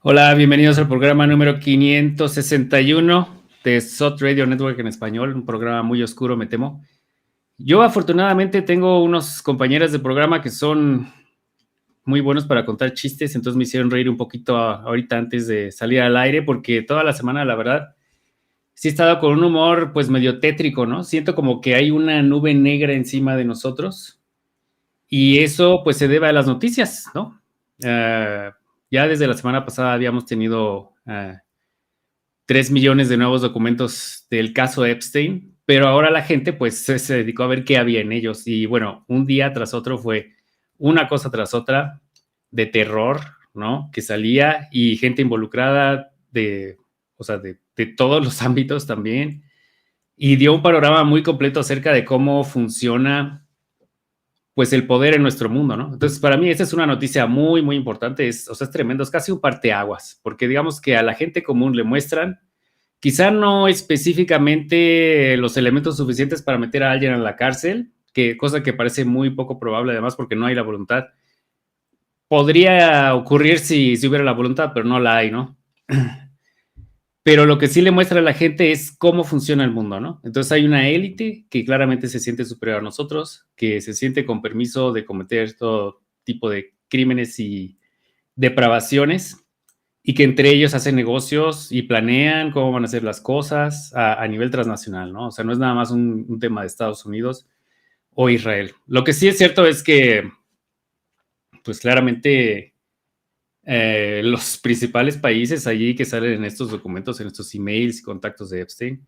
Hola, bienvenidos al programa número 561 de SOT Radio Network en español, un programa muy oscuro, me temo. Yo afortunadamente tengo unos compañeros de programa que son muy buenos para contar chistes, entonces me hicieron reír un poquito ahorita antes de salir al aire, porque toda la semana, la verdad, sí he estado con un humor pues medio tétrico, ¿no? Siento como que hay una nube negra encima de nosotros y eso pues se debe a las noticias, ¿no? Ya desde la semana pasada habíamos tenido 3 millones de nuevos documentos del caso Epstein, pero ahora la gente pues se dedicó a ver qué había en ellos y bueno, un día tras otro fue una cosa tras otra de terror, ¿no? Que salía y gente involucrada o sea, de todos los ámbitos también y dio un panorama muy completo acerca de cómo funciona pues el poder en nuestro mundo, ¿no? Entonces, para mí esta es una noticia muy, muy importante, o sea, es tremendo, es casi un parteaguas, porque digamos que a la gente común le muestran quizá no específicamente los elementos suficientes para meter a alguien en la cárcel, cosa que parece muy poco probable además porque no hay la voluntad. Podría ocurrir si hubiera la voluntad, pero no la hay, ¿no? Pero lo que sí le muestra a la gente es cómo funciona el mundo, ¿no? Entonces hay una élite que claramente se siente superior a nosotros, que se siente con permiso de cometer todo tipo de crímenes y depravaciones, y que entre ellos hacen negocios y planean cómo van a hacer las cosas a nivel transnacional, ¿no? O sea, no es nada más un tema de Estados Unidos o Israel. Lo que sí es cierto es que, pues claramente, los principales países allí que salen en estos documentos, en estos emails y contactos de Epstein,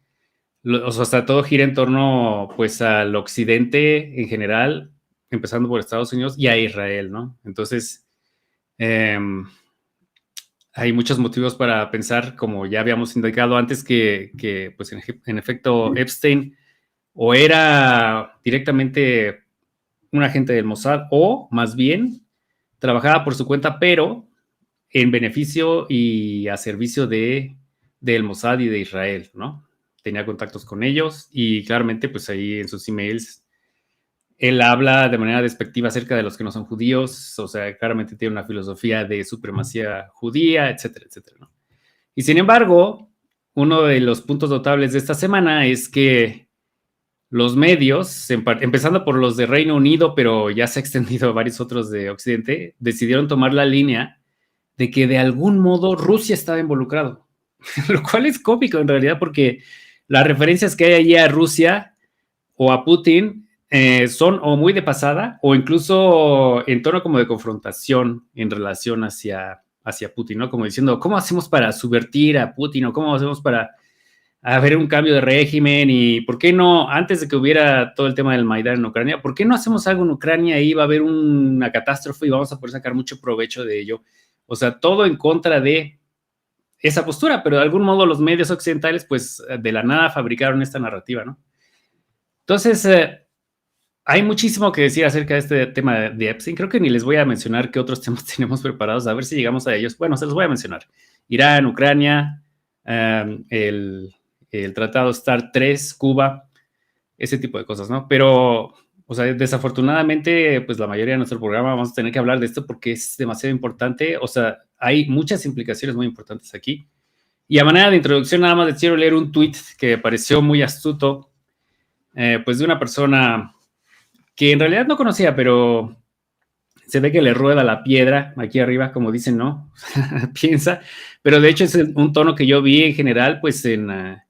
o sea, hasta todo gira en torno, pues, al occidente en general, empezando por Estados Unidos y a Israel, ¿no? Entonces, eh, hay muchos motivos para pensar, como ya habíamos indicado antes, que pues en efecto Epstein o era directamente un agente del Mossad o más bien trabajaba por su cuenta, pero en beneficio y a servicio del Mossad y de Israel, ¿no? Tenía contactos con ellos y claramente pues ahí en sus emails él habla de manera despectiva acerca de los que no son judíos, o sea, claramente tiene una filosofía de supremacía judía, etcétera, etcétera, ¿no? Y sin embargo, uno de los puntos notables de esta semana es que los medios, empezando por los de Reino Unido, pero ya se ha extendido a varios otros de Occidente, decidieron tomar la línea de que de algún modo Rusia estaba involucrado, lo cual es cómico en realidad porque las referencias que hay allí a Rusia o a Putin son o muy de pasada o incluso en tono como de confrontación en relación hacia Putin, ¿no? Como diciendo, ¿cómo hacemos para subvertir a Putin o cómo hacemos para haber un cambio de régimen y por qué no, antes de que hubiera todo el tema del Maidán en Ucrania, ¿por qué no hacemos algo en Ucrania y va a haber una catástrofe y vamos a poder sacar mucho provecho de ello? O sea, todo en contra de esa postura, pero de algún modo los medios occidentales pues de la nada fabricaron esta narrativa, ¿no? Entonces, hay muchísimo que decir acerca de este tema de Epstein. Creo que ni les voy a mencionar qué otros temas tenemos preparados, a ver si llegamos a ellos. Bueno, se los voy a mencionar. Irán, Ucrania, el tratado START 3, Cuba, ese tipo de cosas, ¿no? Pero, o sea, desafortunadamente, pues la mayoría de nuestro programa vamos a tener que hablar de esto porque es demasiado importante. O sea, hay muchas implicaciones muy importantes aquí. Y a manera de introducción, nada más les quiero leer un tweet que me pareció muy astuto, pues de una persona que en realidad no conocía, pero se ve que le rueda la piedra aquí arriba, como dicen, ¿no? Piensa, pero de hecho es un tono que yo vi en general, pues en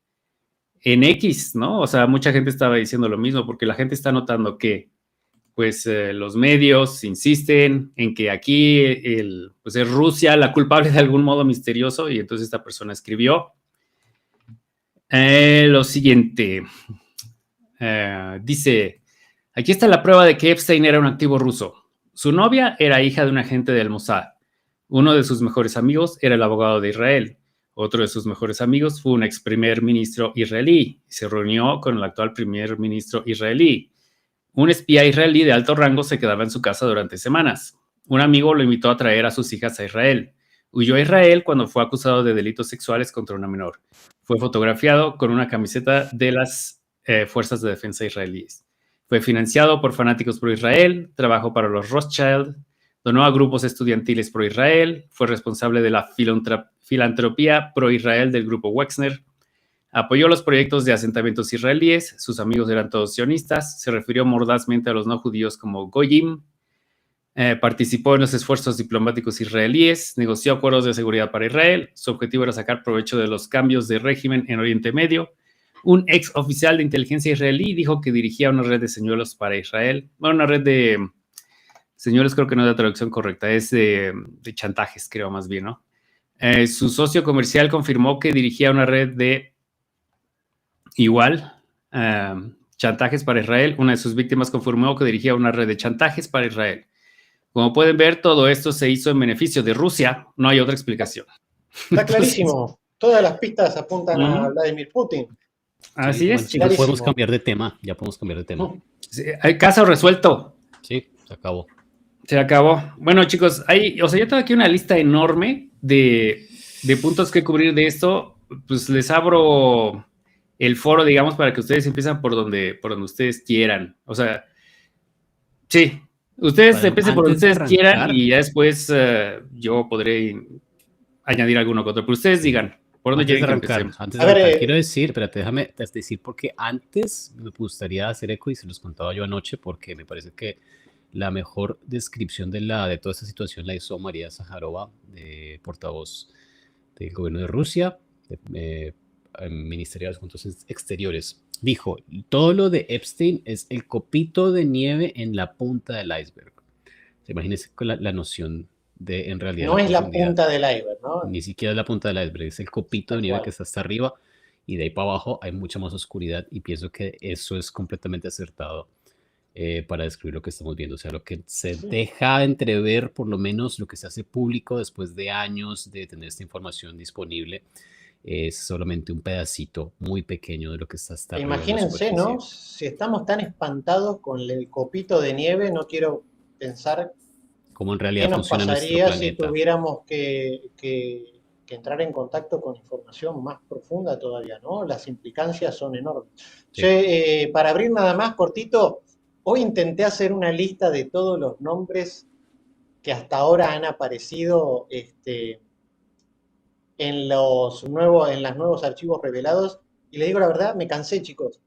X, ¿no? O sea, mucha gente estaba diciendo lo mismo, porque la gente está notando que, pues, los medios insisten en que aquí, pues, es Rusia la culpable de algún modo misterioso, y entonces esta persona escribió lo siguiente, dice, aquí está la prueba de que Epstein era un activo ruso. Su novia era hija de un agente del Mossad. Uno de sus mejores amigos era el abogado de Israel. Otro de sus mejores amigos fue un ex primer ministro israelí. Se reunió con el actual primer ministro israelí. Un espía israelí de alto rango se quedaba en su casa durante semanas. Un amigo lo invitó a traer a sus hijas a Israel. Huyó a Israel cuando fue acusado de delitos sexuales contra una menor. Fue fotografiado con una camiseta de las fuerzas de defensa israelíes. Fue financiado por fanáticos pro Israel, trabajó para los Rothschild, donó a grupos estudiantiles pro-Israel, fue responsable de la filantropía pro-Israel del grupo Wexner, apoyó los proyectos de asentamientos israelíes, sus amigos eran todos sionistas, se refirió mordazmente a los no judíos como Goyim, participó en los esfuerzos diplomáticos israelíes, negoció acuerdos de seguridad para Israel, su objetivo era sacar provecho de los cambios de régimen en Oriente Medio. Un ex oficial de inteligencia israelí dijo que dirigía una red de señuelos para Israel, bueno, una red de señuelos, creo que no es la traducción correcta, es de chantajes, creo más bien, ¿no? Su socio comercial confirmó que dirigía una red de chantajes para Israel. Una de sus víctimas confirmó que dirigía una red de chantajes para Israel. Como pueden ver, todo esto se hizo en beneficio de Rusia. No hay otra explicación. Está clarísimo. Todas las pistas apuntan a Vladimir Putin. Así es. Bueno, chicos, podemos cambiar de tema. Ya podemos cambiar de tema. Sí, hay caso resuelto. Sí, se acabó. Se acabó. Bueno, chicos, yo tengo aquí una lista enorme de puntos que cubrir de esto. Pues les abro el foro, digamos, para que ustedes empiecen por donde ustedes quieran. O sea, sí, ustedes empiecen por donde ustedes quieran y ya después yo podré añadir alguno que otro. Pero ustedes digan, ¿por dónde quieren que empecemos? Antes de arrancar, quiero decir, espérate, déjame decir, porque antes me gustaría hacer eco, y se los contaba yo anoche, porque me parece que la mejor descripción de toda esta situación la hizo María Zaharova, portavoz del gobierno de Rusia, Ministerio de Asuntos Exteriores. Dijo, todo lo de Epstein es el copito de nieve en la punta del iceberg. Imagínense la noción de, en realidad, no es la punta del iceberg, ¿no? Ni siquiera es la punta del iceberg, es el copito de nieve que está hasta arriba, y de ahí para abajo hay mucha más oscuridad, y pienso que eso es completamente acertado para describir lo que estamos viendo. O sea, lo que se deja entrever, por lo menos lo que se hace público después de años de tener esta información disponible, es solamente un pedacito muy pequeño de lo que está hasta arriba. Imagínense, ¿no? Si estamos tan espantados con el copito de nieve, no quiero pensar cómo en realidad qué nos pasaría si tuviéramos que entrar en contacto con información más profunda todavía, ¿no? Las implicancias son enormes. Sí. Yo, para abrir nada más cortito, hoy intenté hacer una lista de todos los nombres que hasta ahora han aparecido en los nuevos archivos revelados, y les digo la verdad, me cansé, chicos.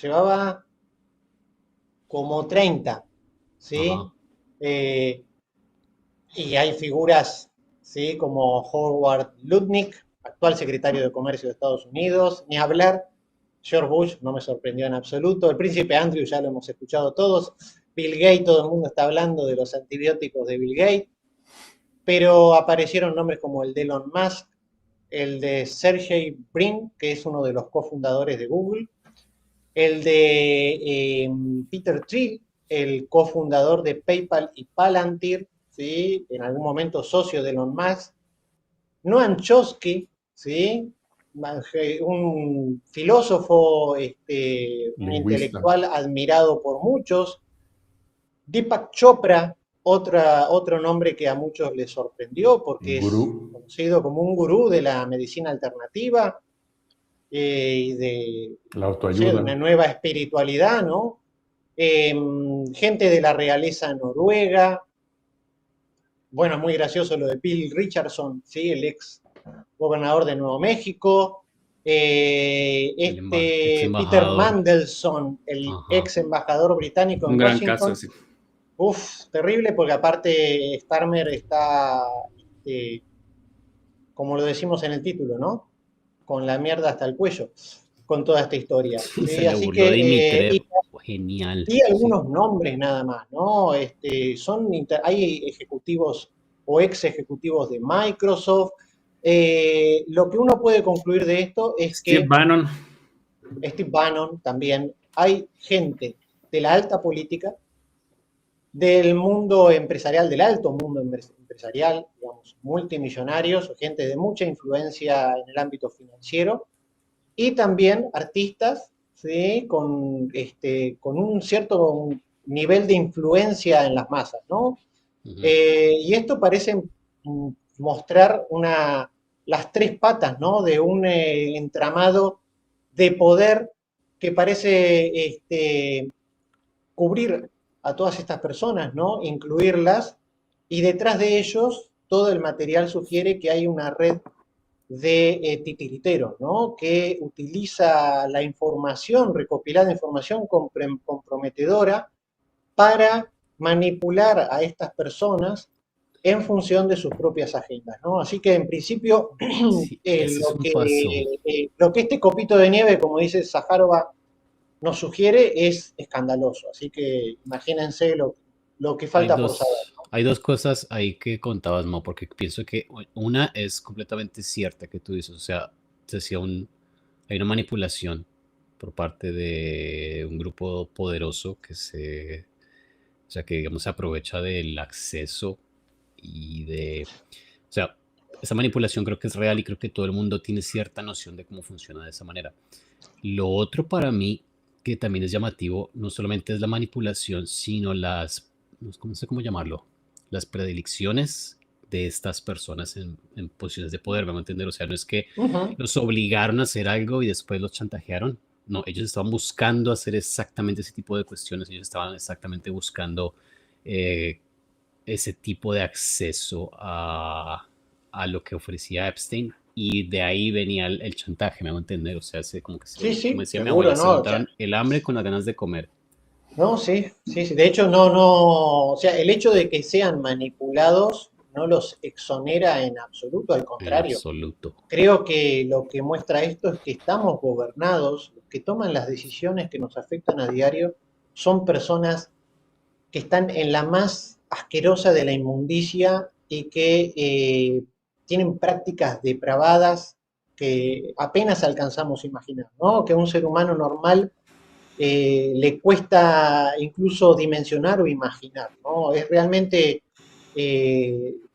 Llevaba como 30, ¿sí? Y hay figuras, ¿sí? Como Howard Lutnick, actual secretario de Comercio de Estados Unidos, ni hablar. George Bush no me sorprendió en absoluto. El príncipe Andrew ya lo hemos escuchado todos. Bill Gates, todo el mundo está hablando de los antibióticos de Bill Gates. Pero aparecieron nombres como el de Elon Musk, el de Sergey Brin, que es uno de los cofundadores de Google, el de Peter Thiel, el cofundador de PayPal y Palantir, ¿sí? En algún momento socio de Elon Musk, Noam Chomsky, ¿sí? Un filósofo, un intelectual admirado por muchos, Deepak Chopra, otro nombre que a muchos les sorprendió porque es conocido como un gurú de la medicina alternativa y de la autoayuda, de una nueva espiritualidad, ¿no? Gente de la realeza noruega. Bueno, muy gracioso lo de Bill Richardson, ¿sí? El ex gobernador de Nuevo México. Peter Mandelson, el ex embajador británico en Washington. Un gran caso, sí. Terrible, porque aparte Starmer está, como lo decimos en el título, ¿no? Con la mierda hasta el cuello, con toda esta historia. ¿Sí? Así que genial. Y algunos nombres nada más, ¿no? Hay ejecutivos o ex ejecutivos de Microsoft. Lo que uno puede concluir de esto es Steve Bannon también. Hay gente de la alta política, del mundo empresarial, del alto mundo empresarial, digamos, multimillonarios, gente de mucha influencia en el ámbito financiero, y también artistas, ¿sí? con un cierto nivel de influencia en las masas, ¿no? Y esto parece mostrar las tres patas, ¿no? De un entramado de poder que parece cubrir a todas estas personas, ¿no? Incluirlas y detrás de ellos todo el material sugiere que hay una red de titiriteros, ¿no? Que utiliza la información, recopilada información comprometedora para manipular a estas personas en función de sus propias agendas, ¿no? Así que en principio Sí, ese es un paso. lo que este copito de nieve, como dice Sájarova, nos sugiere es escandaloso. Así que imagínense lo que falta por saber. Hay dos cosas ahí que contabas, Mo, porque pienso que una es completamente cierta que tú dices, o sea, se hacía hay una manipulación por parte de un grupo poderoso o sea, que digamos se aprovecha del acceso y o sea, esa manipulación creo que es real y creo que todo el mundo tiene cierta noción de cómo funciona de esa manera. Lo otro para mí, que también es llamativo, no solamente es la manipulación, sino no sé cómo llamarlo, las predilecciones de estas personas en posiciones de poder, vamos a entender, o sea, no es que Uh -huh. los obligaron a hacer algo y después los chantajearon, no, ellos estaban buscando hacer exactamente ese tipo de cuestiones, ellos estaban exactamente buscando eh, ese tipo de acceso a lo que ofrecía Epstein y de ahí venía el chantaje, me hago entender, o sea, como que Sí, como sí, decía mi seguro, abuela, se ¿no? O sea, juntaron el hambre con las ganas de comer. no, sí, sí, sí. De hecho, no, o sea, el hecho de que sean manipulados no los exonera en absoluto, al En contrario. absoluto. Creo que lo que muestra esto es que estamos gobernados, los que toman las decisiones que nos afectan a diario son personas que están en la más asquerosa de la inmundicia y que tienen prácticas depravadas que apenas alcanzamos a imaginar, ¿no? Que un ser humano normal le cuesta incluso dimensionar o imaginar, ¿no? Es realmente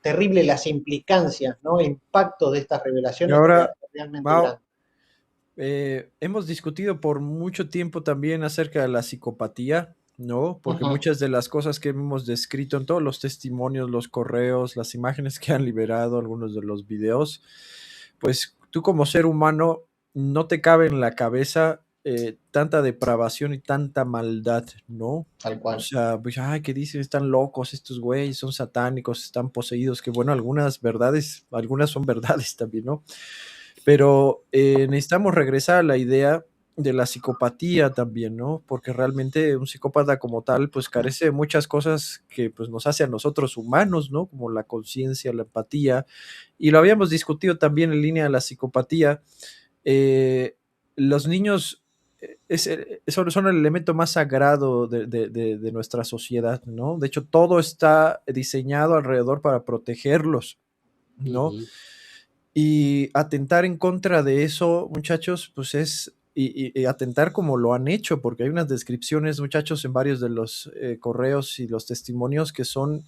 terrible las implicancias, ¿no? El impacto de estas Y revelaciones ahora, es realmente Mao, grande. hemos discutido por mucho tiempo también acerca de la psicopatía, ¿no? Uh Porque -huh. muchas de las cosas que hemos descrito en todos los testimonios, los correos, las imágenes que han liberado, algunos de los videos, pues tú como ser humano no te cabe en la cabeza tanta depravación y tanta maldad, ¿no? Tal O cual. sea, pues, ay, ¿qué dicen? Están locos estos güeyes, son satánicos, están poseídos, que bueno, algunas verdades, algunas son verdades también, ¿no? Pero necesitamos regresar a la idea de la psicopatía también, ¿no? Porque realmente un psicópata como tal, pues carece de muchas cosas que pues nos hace a nosotros humanos, ¿no? Como la conciencia, la empatía, y lo habíamos discutido también en línea de la psicopatía. Los niños son el elemento más sagrado de nuestra sociedad, ¿no? De hecho, todo está diseñado alrededor para protegerlos, ¿no? Ujú. Y atentar en contra de eso, muchachos, pues y atentar como lo han hecho, porque hay unas descripciones, muchachos, en varios de los correos y los testimonios que son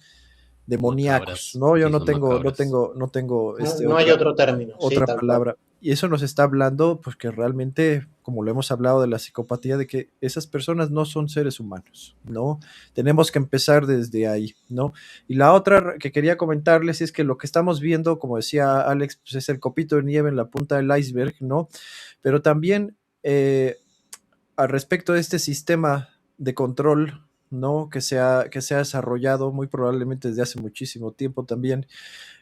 demoníacos, Macabras, ¿no? Yo sí, son macabras. no tengo No, no hay otro término, sí, otra tal cual. palabra. Y eso nos está hablando, pues que realmente, como lo hemos hablado de la psicopatía, de que esas personas no son seres humanos, ¿no? Tenemos que empezar desde ahí, ¿no? Y la otra que quería comentarles es que lo que estamos viendo, como decía Alex, pues es el copito de nieve en la punta del iceberg, ¿no? Pero también al respecto de este sistema de control, ¿no? Que se ha desarrollado muy probablemente desde hace muchísimo tiempo también,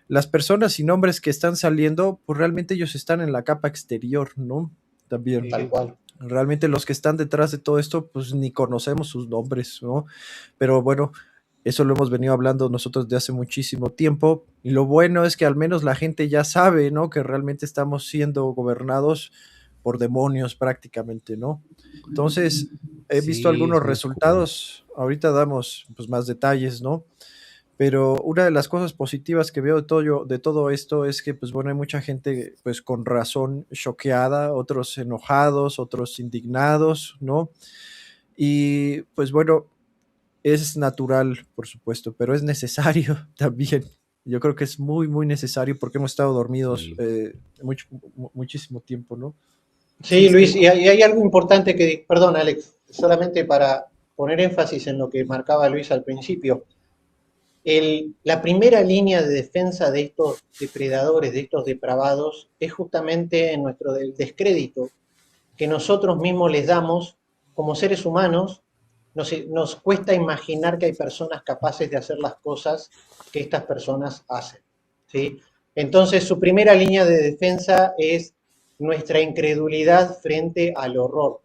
las personas y nombres que están saliendo, pues realmente ellos están en la capa exterior, ¿no? También. Tal cual. Realmente los que están detrás de todo esto, pues ni conocemos sus nombres, ¿no? Pero bueno, eso lo hemos venido hablando nosotros de hace muchísimo tiempo. Y lo bueno es que al menos la gente ya sabe, ¿no? Que realmente estamos siendo gobernados por demonios prácticamente, ¿no? Entonces, he visto Sí, algunos es muy oscuro. resultados. Ahorita damos pues, más detalles, ¿no? Pero una de las cosas positivas que veo de todo esto es que, pues bueno, hay mucha gente, pues con razón, choqueada, otros enojados, otros indignados, ¿no? Y pues bueno, es natural, por supuesto, pero es necesario también. Yo creo que es muy, muy necesario porque hemos estado dormidos Sí. muchísimo tiempo, ¿no? Sí, Luis, y hay algo importante que, perdón, Alex, solamente para poner énfasis en lo que marcaba Luis al principio. La primera línea de defensa de estos depredadores, de estos depravados, es justamente en el descrédito que nosotros mismos les damos como seres humanos nos cuesta imaginar que hay personas capaces de hacer las cosas que estas personas hacen, ¿sí? Entonces, su primera línea de defensa es nuestra incredulidad frente al horror,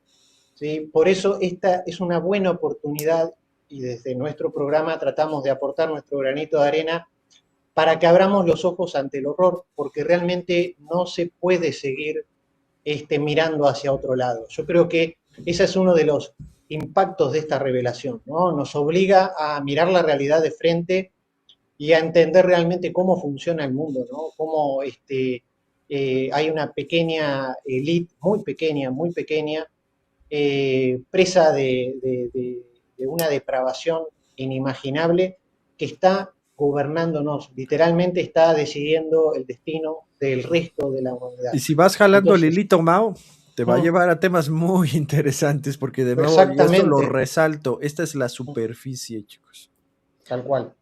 ¿sí? Por eso esta es una buena oportunidad y desde nuestro programa tratamos de aportar nuestro granito de arena para que abramos los ojos ante el horror, porque realmente no se puede seguir mirando hacia otro lado. Yo creo que ese es uno de los impactos de esta revelación, ¿no? Nos obliga a mirar la realidad de frente y a entender realmente cómo funciona el mundo, ¿no? Cómo hay una pequeña élite, muy pequeña, presa de una depravación inimaginable que está gobernándonos, literalmente está decidiendo el destino del resto de la humanidad. Y si vas jalando el Entonces, hilito, Mao, te va a llevar a temas muy interesantes, porque de nuevo, y esto lo exactamente, resalto, esta es la superficie, chicos. tal cual.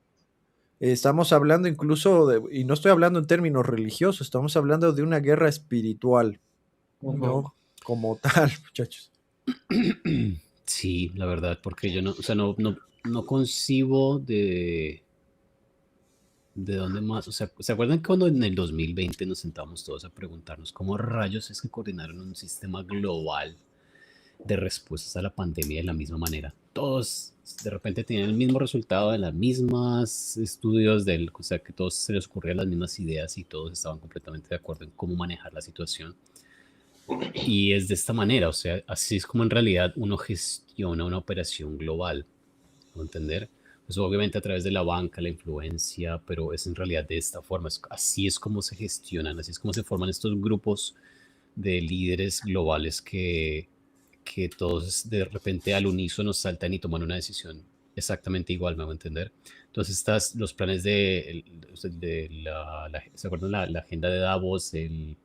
Estamos hablando incluso, y no estoy hablando en términos religiosos, estamos hablando de una guerra espiritual, ¿no? Como tal, muchachos. Sí, la verdad, porque yo no, o sea, no concibo de dónde más, o sea, ¿se acuerdan que cuando en el 2020 nos sentamos todos a preguntarnos cómo rayos es que coordinaron un sistema global de respuestas a la pandemia de la misma manera? Todos de repente tenían el mismo resultado de las mismas estudios, o sea, que todos se les ocurrían las mismas ideas y todos estaban completamente de acuerdo en cómo manejar la situación. Y es de esta manera, o sea, así es como en realidad uno gestiona una operación global, ¿no entender? Pues obviamente a través de la banca, la influencia, pero es en realidad de esta forma, así es como se gestionan, así es como se forman estos grupos de líderes globales que todos de repente al unísono saltan y toman una decisión exactamente igual, me voy a entender. Entonces los planes ¿se acuerdan la agenda de Davos, el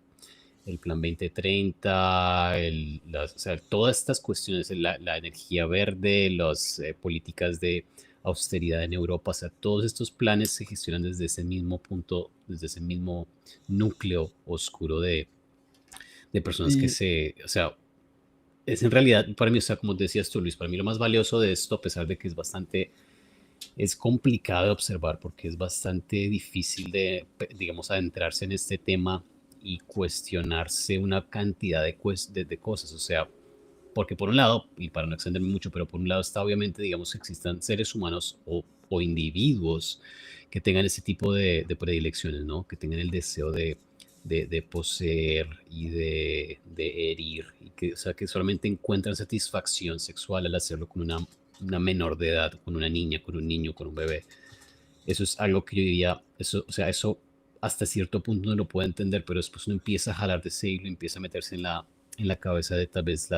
plan 2030, o sea, todas estas cuestiones, la energía verde, las políticas de austeridad en Europa, o sea, todos estos planes se gestionan desde ese mismo punto, desde ese mismo núcleo oscuro de personas que o sea, es en realidad, para mí, o sea, como decías tú, Luis, para mí lo más valioso de esto, a pesar de que es complicado de observar porque es bastante difícil digamos, adentrarse en este tema y cuestionarse una cantidad de cosas, o sea, porque por un lado, y para no extenderme mucho, pero por un lado está obviamente, digamos, que existan seres humanos o individuos que tengan ese tipo de predilecciones, ¿no? Que tengan el deseo de poseer y de herir, y o sea, que solamente encuentran satisfacción sexual al hacerlo con una menor de edad, con una niña, con un niño, con un bebé. Eso es algo que yo diría, o sea, eso hasta cierto punto no lo puedo entender, pero después uno empieza a jalar de ese hilo, empieza a meterse en la cabeza de tal vez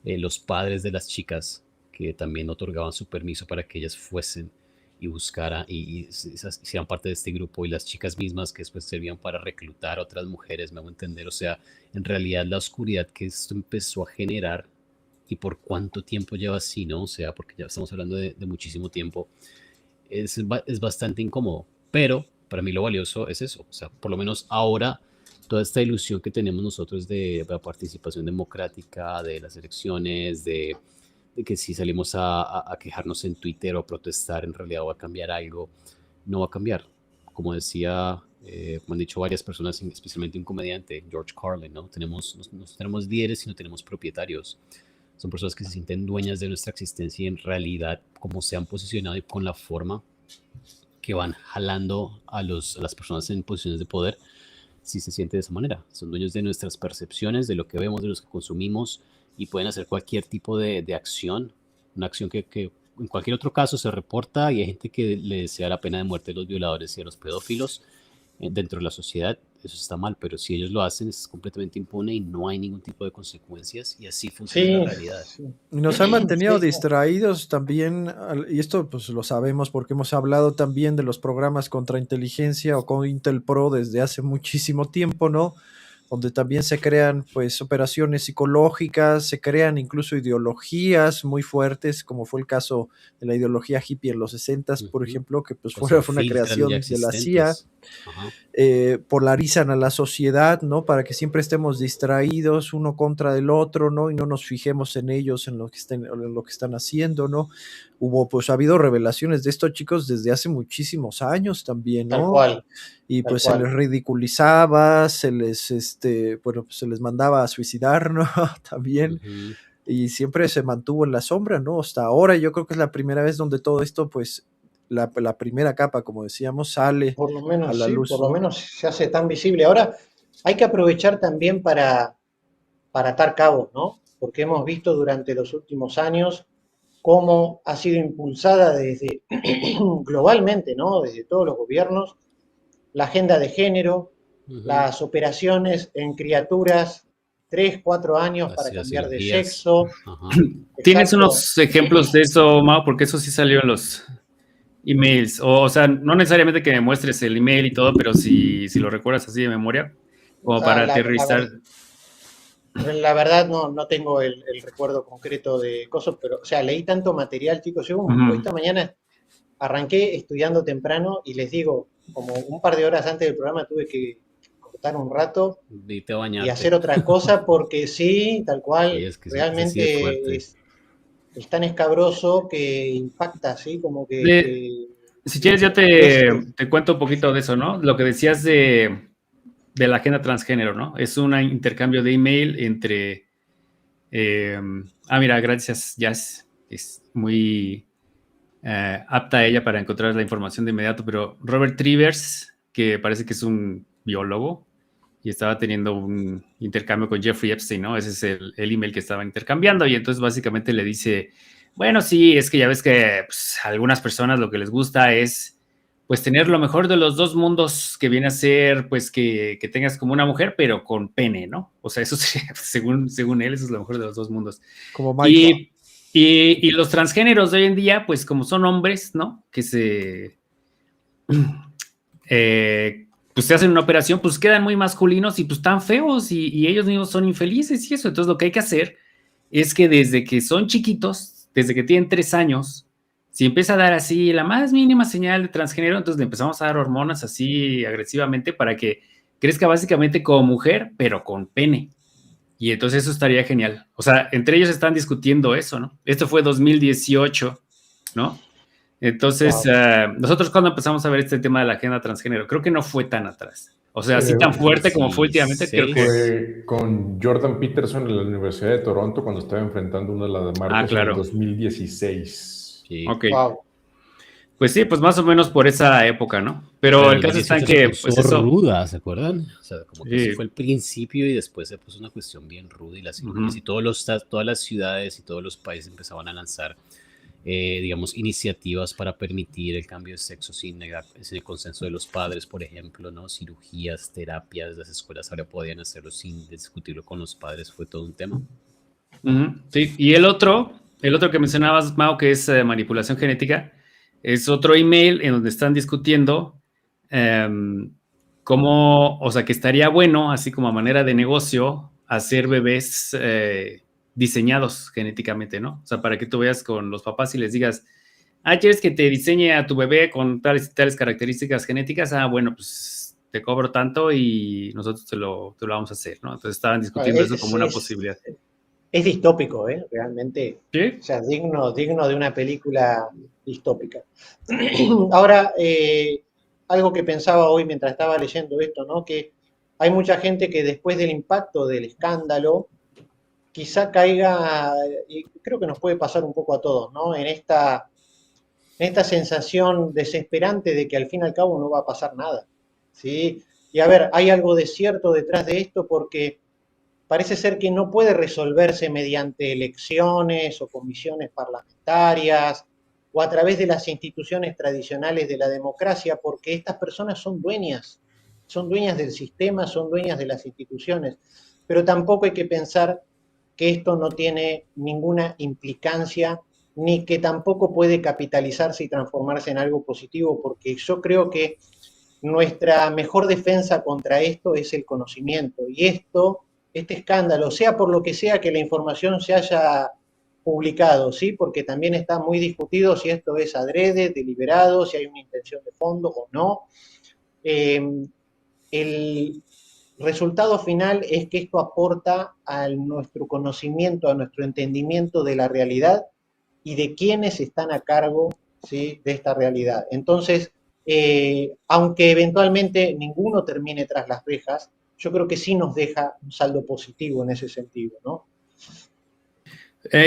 los padres de las chicas que también otorgaban su permiso para que ellas fuesen y buscaran y sean parte de este grupo, y las chicas mismas que después servían para reclutar a otras mujeres, me hago entender. O sea, en realidad la oscuridad que esto empezó a generar y por cuánto tiempo lleva así, ¿no? O sea, porque ya estamos hablando de muchísimo tiempo, es bastante incómodo, pero para mí lo valioso es eso, o sea, por lo menos ahora toda esta ilusión que tenemos nosotros de la participación democrática, de las elecciones, de que si salimos a quejarnos en Twitter o a protestar, en realidad va a cambiar algo, no va a cambiar. Como decía, como han dicho varias personas, especialmente un comediante, George Carlin, ¿no? No tenemos líderes, sino tenemos propietarios. Son personas que se sienten dueñas de nuestra existencia y en realidad, como se han posicionado y con la forma que van jalando a las personas en posiciones de poder, sí se siente de esa manera. Son dueños de nuestras percepciones, de lo que vemos, de lo que consumimos, y pueden hacer cualquier tipo de acción, una acción que en cualquier otro caso se reporta, y hay gente que le desea la pena de muerte a los violadores y a los pedófilos dentro de la sociedad. Eso está mal, pero si ellos lo hacen es completamente impune y no hay ningún tipo de consecuencias, y así funciona la realidad. Y nos han mantenido Sí. distraídos también, y esto pues lo sabemos porque hemos hablado también de los programas contra inteligencia o con Intel Pro desde hace muchísimo tiempo, ¿no? Donde también se crean pues operaciones psicológicas, se crean incluso ideologías muy fuertes, como fue el caso de la ideología hippie en los 60s, por ejemplo, que pues fue una creación de la CIA. Ajá. Polarizan a la sociedad, ¿no? Para que siempre estemos distraídos uno contra el otro, ¿no? Y no nos fijemos en ellos, en lo que están haciendo, ¿no? Ha habido revelaciones de estos chicos desde hace muchísimos años también, Tal ¿no? cual, Y tal pues se les cual. ridiculizaba, pues se les mandaba a suicidar, ¿no? También. Ujú. Y siempre se mantuvo en la sombra, ¿no? Hasta ahora yo creo que es la primera vez donde todo esto, pues, la primera capa, como decíamos, sale Por lo a menos la sí, luz, por lo ¿no? menos se hace tan visible. Ahora hay que aprovechar también para atar cabos, ¿no? Porque hemos visto durante los últimos años cómo ha sido impulsada desde globalmente, ¿no? Desde todos los gobiernos, la agenda de género, Ujú. las operaciones en criaturas, 3, 4 años para Las cambiar de cirugías. sexo. Ajá. ¿Tienes Exacto. unos ejemplos de eso, Mao? Porque eso sí salió en los emails. O sea, no necesariamente que me muestres el email y todo, pero si lo recuerdas así de memoria, como Ah, para aterrizar. la verdad no tengo el recuerdo concreto de cosas, pero, o sea, leí tanto material, chicos. Hoy Ujú. esta mañana arranqué estudiando temprano y les digo, como un par de horas antes del programa tuve que cortar un rato Vete a y bañarte. hacer otra cosa porque sí, tal Sí, cual, es que ese sí es realmente fuerte. es tan escabroso que impacta, ¿sí? Como De- si quieres, yo es, te cuento un poquito de eso, ¿no? Lo que decías de la agenda transgénero, ¿no? Es un intercambio de email entre... mira, gracias, Jazz. Es muy apta ella para encontrar la información de inmediato, pero Robert Trivers, que parece que es un biólogo, y estaba teniendo un intercambio con Jeffrey Epstein, ¿no? Ese es el email que estaban intercambiando, y entonces básicamente le dice, bueno, sí, es que ya ves que pues, a algunas personas lo que les gusta es pues tener lo mejor de los dos mundos, que viene a ser pues que tengas como una mujer, pero con pene, ¿no? O sea, eso sería, según él, eso es lo mejor de los dos mundos. Como Mike. Y los transgéneros de hoy en día, pues como son hombres, ¿no? Que pues se hacen una operación, pues quedan muy masculinos y pues tan feos y ellos mismos son infelices y eso. Entonces lo que hay que hacer es que desde que son chiquitos, desde que tienen 3 años, si empieza a dar así la más mínima señal de transgénero, entonces le empezamos a dar hormonas así agresivamente para que crezca básicamente como mujer, pero con pene. Y entonces eso estaría genial. O sea, entre ellos están discutiendo eso, ¿no? Esto fue 2018, ¿no? Entonces, wow. nosotros cuando empezamos a ver este tema de la agenda transgénero, creo que no fue tan atrás. O sea, así tan fuerte como fue últimamente, creo que... 2016. Fue con Jordan Peterson en la Universidad de Toronto cuando estaba enfrentando una de las marcas en el Claro. 2016. Sí. Ok. Wow. Pues sí, pues más o menos por esa época, ¿no? Pero Pero el caso está en 2018 se que, puso pues eso... ruda, ¿se acuerdan? O sea, como que eso fue Sí. el principio y después se puso una cuestión bien ruda y las cirugías y todas las ciudades y todos los países empezaban a lanzar, digamos, iniciativas para permitir el cambio de sexo sin el consenso de los padres, por ejemplo, ¿no? Cirugías, terapias, las escuelas ahora podían hacerlo sin discutirlo con los padres, fue todo un tema. Sí, y el otro que mencionabas, Mao, que es manipulación genética, es otro email en donde están discutiendo cómo, o sea, que estaría bueno, así como a manera de negocio, hacer bebés diseñados genéticamente, ¿no? O sea, para que tú veas con los papás y les digas, ¿quieres que te diseñe a tu bebé con tales y tales características genéticas? Bueno, pues te cobro tanto y nosotros te lo vamos a hacer, ¿no? Entonces estaban discutiendo eso como una posibilidad. Es distópico, realmente. ¿Sí? O sea, digno de una película distópica. Ahora, algo que pensaba hoy mientras estaba leyendo esto, ¿no? Que hay mucha gente que después del impacto del escándalo, quizá caiga, y creo que nos puede pasar un poco a todos, ¿no? En esta sensación desesperante de que al fin y al cabo no va a pasar nada, ¿sí? Y a ver, hay algo de cierto detrás de esto porque parece ser que no puede resolverse mediante elecciones o comisiones parlamentarias o a través de las instituciones tradicionales de la democracia, porque estas personas son dueñas del sistema, son dueñas de las instituciones, pero tampoco hay que pensar que esto no tiene ninguna implicancia ni que tampoco puede capitalizarse y transformarse en algo positivo, porque yo creo que nuestra mejor defensa contra esto es el conocimiento. Y este escándalo, sea por lo que sea que la información se haya publicado, ¿sí? Porque también está muy discutido si esto es adrede, deliberado, si hay una intención de fondo o no. el resultado final es que esto aporta a nuestro conocimiento, a nuestro entendimiento de la realidad y de quienes están a cargo, ¿sí?, de esta realidad. Entonces, aunque eventualmente ninguno termine tras las rejas, yo creo que sí nos deja un saldo positivo en ese sentido, ¿no?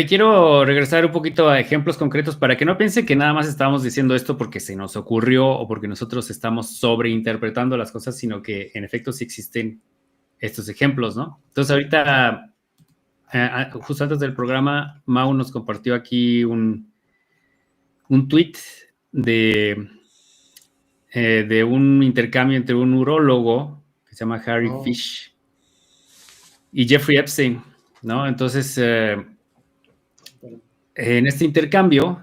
Quiero regresar un poquito a ejemplos concretos para que no piensen que nada más estamos diciendo esto porque se nos ocurrió o porque nosotros estamos sobreinterpretando las cosas, sino que en efecto sí existen estos ejemplos, ¿no? Entonces ahorita, justo antes del programa, Mau nos compartió aquí un tweet de un intercambio entre un urólogo que se llama Harry Fish y Jeffrey Epstein, ¿no? Entonces, en este intercambio,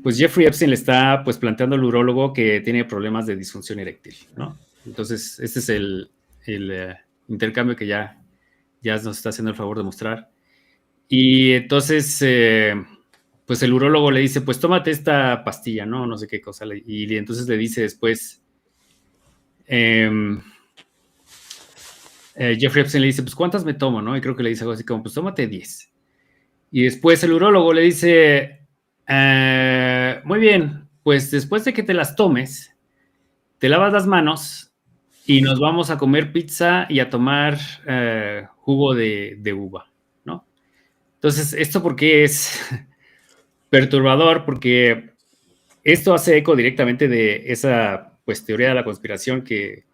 pues Jeffrey Epstein le está pues planteando al urólogo que tiene problemas de disfunción eréctil, ¿no? Entonces, este es el intercambio que ya nos está haciendo el favor de mostrar. Y entonces, pues el urólogo le dice, pues tómate esta pastilla, ¿no? No sé qué cosa. Y entonces le dice después, Jeffrey Epstein le dice, pues ¿cuántas me tomo, no? Y creo que le dice algo así como, pues tómate 10. Y después el urólogo le dice, muy bien, pues después de que te las tomes, te lavas las manos y nos vamos a comer pizza y a tomar jugo de uva, ¿no? Entonces, ¿esto por qué es perturbador? Porque esto hace eco directamente de esa pues teoría de la conspiración que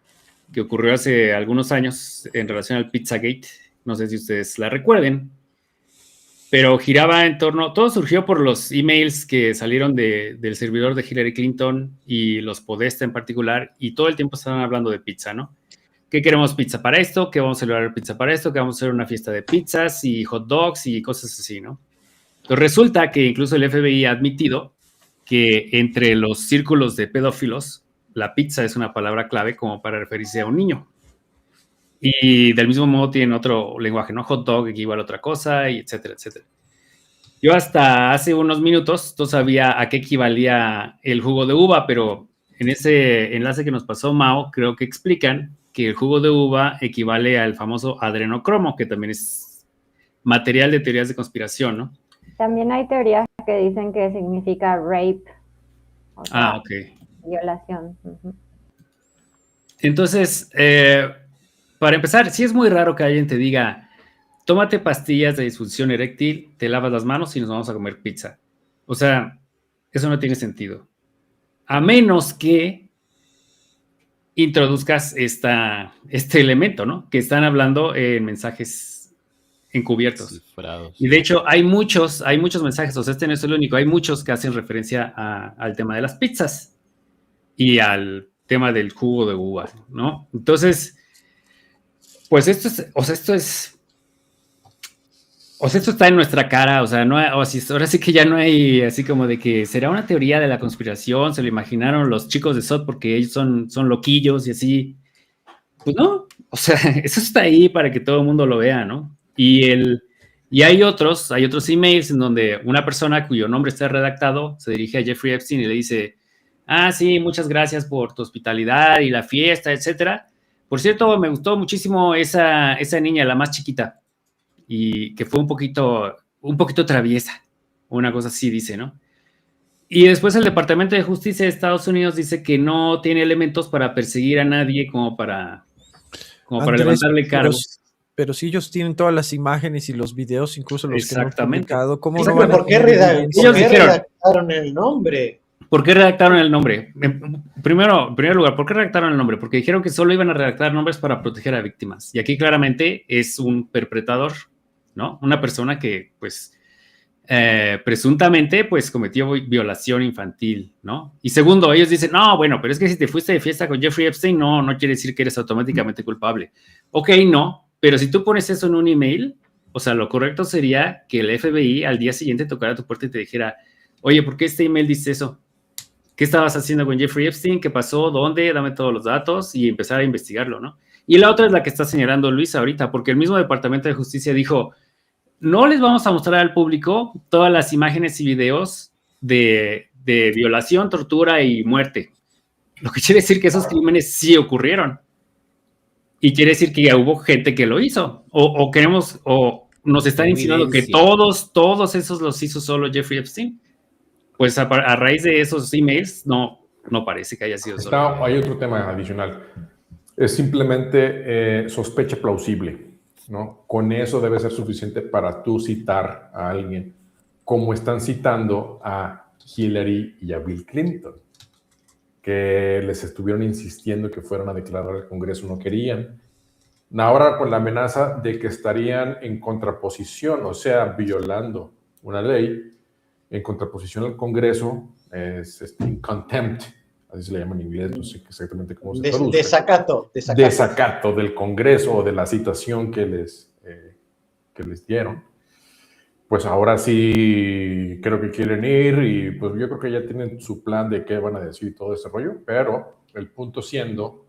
ocurrió hace algunos años en relación al Pizzagate. No sé si ustedes la recuerden, pero giraba en torno, todo surgió por los emails que salieron del servidor de Hillary Clinton y los Podesta en particular, y todo el tiempo estaban hablando de pizza, ¿no? ¿Qué queremos pizza para esto? ¿Qué vamos a celebrar pizza para esto? ¿Qué vamos a hacer una fiesta de pizzas y hot dogs y cosas así, ¿no? Entonces resulta que incluso el FBI ha admitido que entre los círculos de pedófilos, la pizza es una palabra clave como para referirse a un niño. Y del mismo modo tienen otro lenguaje, ¿no? Hot dog equivale a otra cosa, y etcétera, etcétera. Yo hasta hace unos minutos no sabía a qué equivalía el jugo de uva, pero en ese enlace que nos pasó Mao, creo que explican que el jugo de uva equivale al famoso adrenocromo, que también es material de teorías de conspiración, ¿no? También hay teorías que dicen que significa rape. O sea, ok. Violación. Entonces, para empezar, sí es muy raro que alguien te diga, tómate pastillas de disfunción eréctil, te lavas las manos y nos vamos a comer pizza. O sea, eso no tiene sentido. A menos que introduzcas este elemento, ¿no? Que están hablando en mensajes encubiertos. Cifrados. Y de hecho, hay muchos mensajes, o sea, este no es el único, hay muchos que hacen referencia al tema de las pizzas y al tema del jugo de uva, ¿no? Entonces, pues esto está en nuestra cara, o sea, ahora sí que ya no hay así como de que será una teoría de la conspiración, se lo imaginaron los chicos de SOT porque ellos son loquillos y así. Pues no, o sea, eso está ahí para que todo el mundo lo vea, ¿no? Y hay otros emails en donde una persona cuyo nombre está redactado se dirige a Jeffrey Epstein y le dice, sí, muchas gracias por tu hospitalidad y la fiesta, etcétera. Por cierto, me gustó muchísimo esa niña, la más chiquita, y que fue un poquito traviesa, una cosa así dice, ¿no? Y después el Departamento de Justicia de Estados Unidos dice que no tiene elementos para perseguir a nadie como para Andrés, levantarle cargos. Pero si ellos tienen todas las imágenes y los videos, incluso los que no han publicado, ¿cómo no van a ¿Por qué tener redactaron el nombre? ¿Por qué redactaron el nombre? En primer lugar, ¿por qué redactaron el nombre? Porque dijeron que solo iban a redactar nombres para proteger a víctimas. Y aquí claramente es un perpetrador, ¿no? Una persona que, pues, presuntamente, pues, cometió violación infantil, ¿no? Y segundo, ellos dicen, no, bueno, pero es que si te fuiste de fiesta con Jeffrey Epstein, no quiere decir que eres automáticamente culpable. Ok, no, pero si tú pones eso en un email, o sea, lo correcto sería que el FBI al día siguiente tocara tu puerta y te dijera, oye, ¿por qué este email dice eso? ¿Qué estabas haciendo con Jeffrey Epstein? ¿Qué pasó? ¿Dónde? Dame todos los datos y empezar a investigarlo, ¿no? Y la otra es la que está señalando Luis ahorita, porque el mismo Departamento de Justicia dijo, no les vamos a mostrar al público todas las imágenes y videos de violación, tortura y muerte. lo que quiere decir que esos crímenes sí ocurrieron. Y quiere decir que ya hubo gente que lo hizo. O queremos, o nos están insinuando que todos esos los hizo solo Jeffrey Epstein. Pues a raíz de esos emails, no parece que haya sido solo. Hay otro tema adicional. Es simplemente sospecha plausible, ¿no? Con eso debe ser suficiente para tú citar a alguien, como están citando a Hillary y a Bill Clinton, que les estuvieron insistiendo que fueran a declarar al Congreso, no querían. Ahora con la amenaza de que estarían en contraposición, o sea, violando una ley, en contraposición al Congreso, es in contempt, así se le llama en inglés, no sé exactamente cómo se traduce. Desacato del Congreso o de la citación que les dieron. Pues ahora sí creo que quieren ir y pues yo creo que ya tienen su plan de qué van a decir y todo ese rollo, pero el punto siendo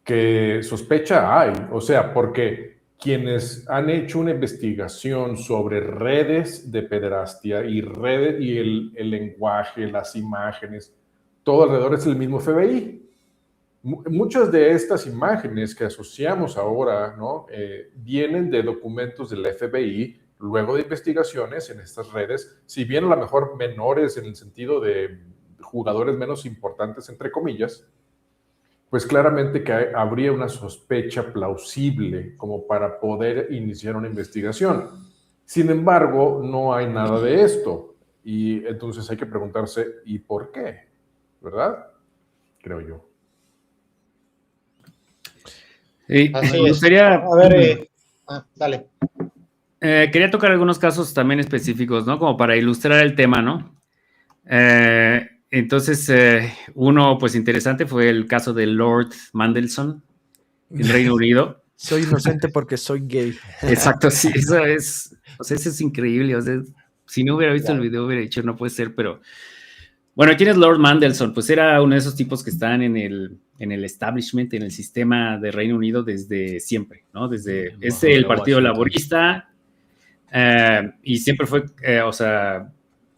que sospecha hay, o sea, porque quienes han hecho una investigación sobre redes de pederastia y redes y el lenguaje, las imágenes, todo alrededor es el mismo FBI. Muchas de estas imágenes que asociamos ahora, ¿no? Vienen de documentos del FBI, luego de investigaciones en estas redes, si bien a lo mejor menores en el sentido de jugadores menos importantes, entre comillas, pues claramente que habría una sospecha plausible como para poder iniciar una investigación. Sin embargo, no hay nada de esto. Y entonces hay que preguntarse, ¿y por qué? ¿Verdad? Creo yo. Así me gustaría, a ver, dale. Quería tocar algunos casos también específicos, ¿no? Como para ilustrar el tema, ¿no? Entonces, uno pues interesante fue el caso de Lord Mandelson en Reino Unido. Soy inocente porque soy gay. Exacto, sí, eso es increíble. O sea, si no hubiera visto el video hubiera dicho, no puede ser, pero... Bueno, ¿quién es Lord Mandelson? Pues era uno de esos tipos que están en el establishment, en el sistema de Reino Unido desde siempre, ¿no? Desde el Partido Laborista, y siempre fue, o sea,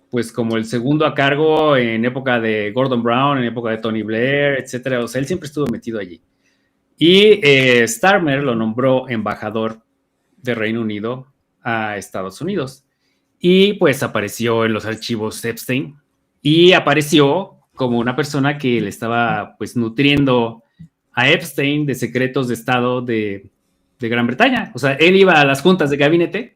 pues como el segundo a cargo en época de Gordon Brown, en época de Tony Blair, etcétera. O sea, él siempre estuvo metido allí. Y Starmer lo nombró embajador de Reino Unido a Estados Unidos. Y pues apareció en los archivos Epstein y apareció como una persona que le estaba pues nutriendo a Epstein de secretos de Estado de Gran Bretaña. O sea, él iba a las juntas de gabinete,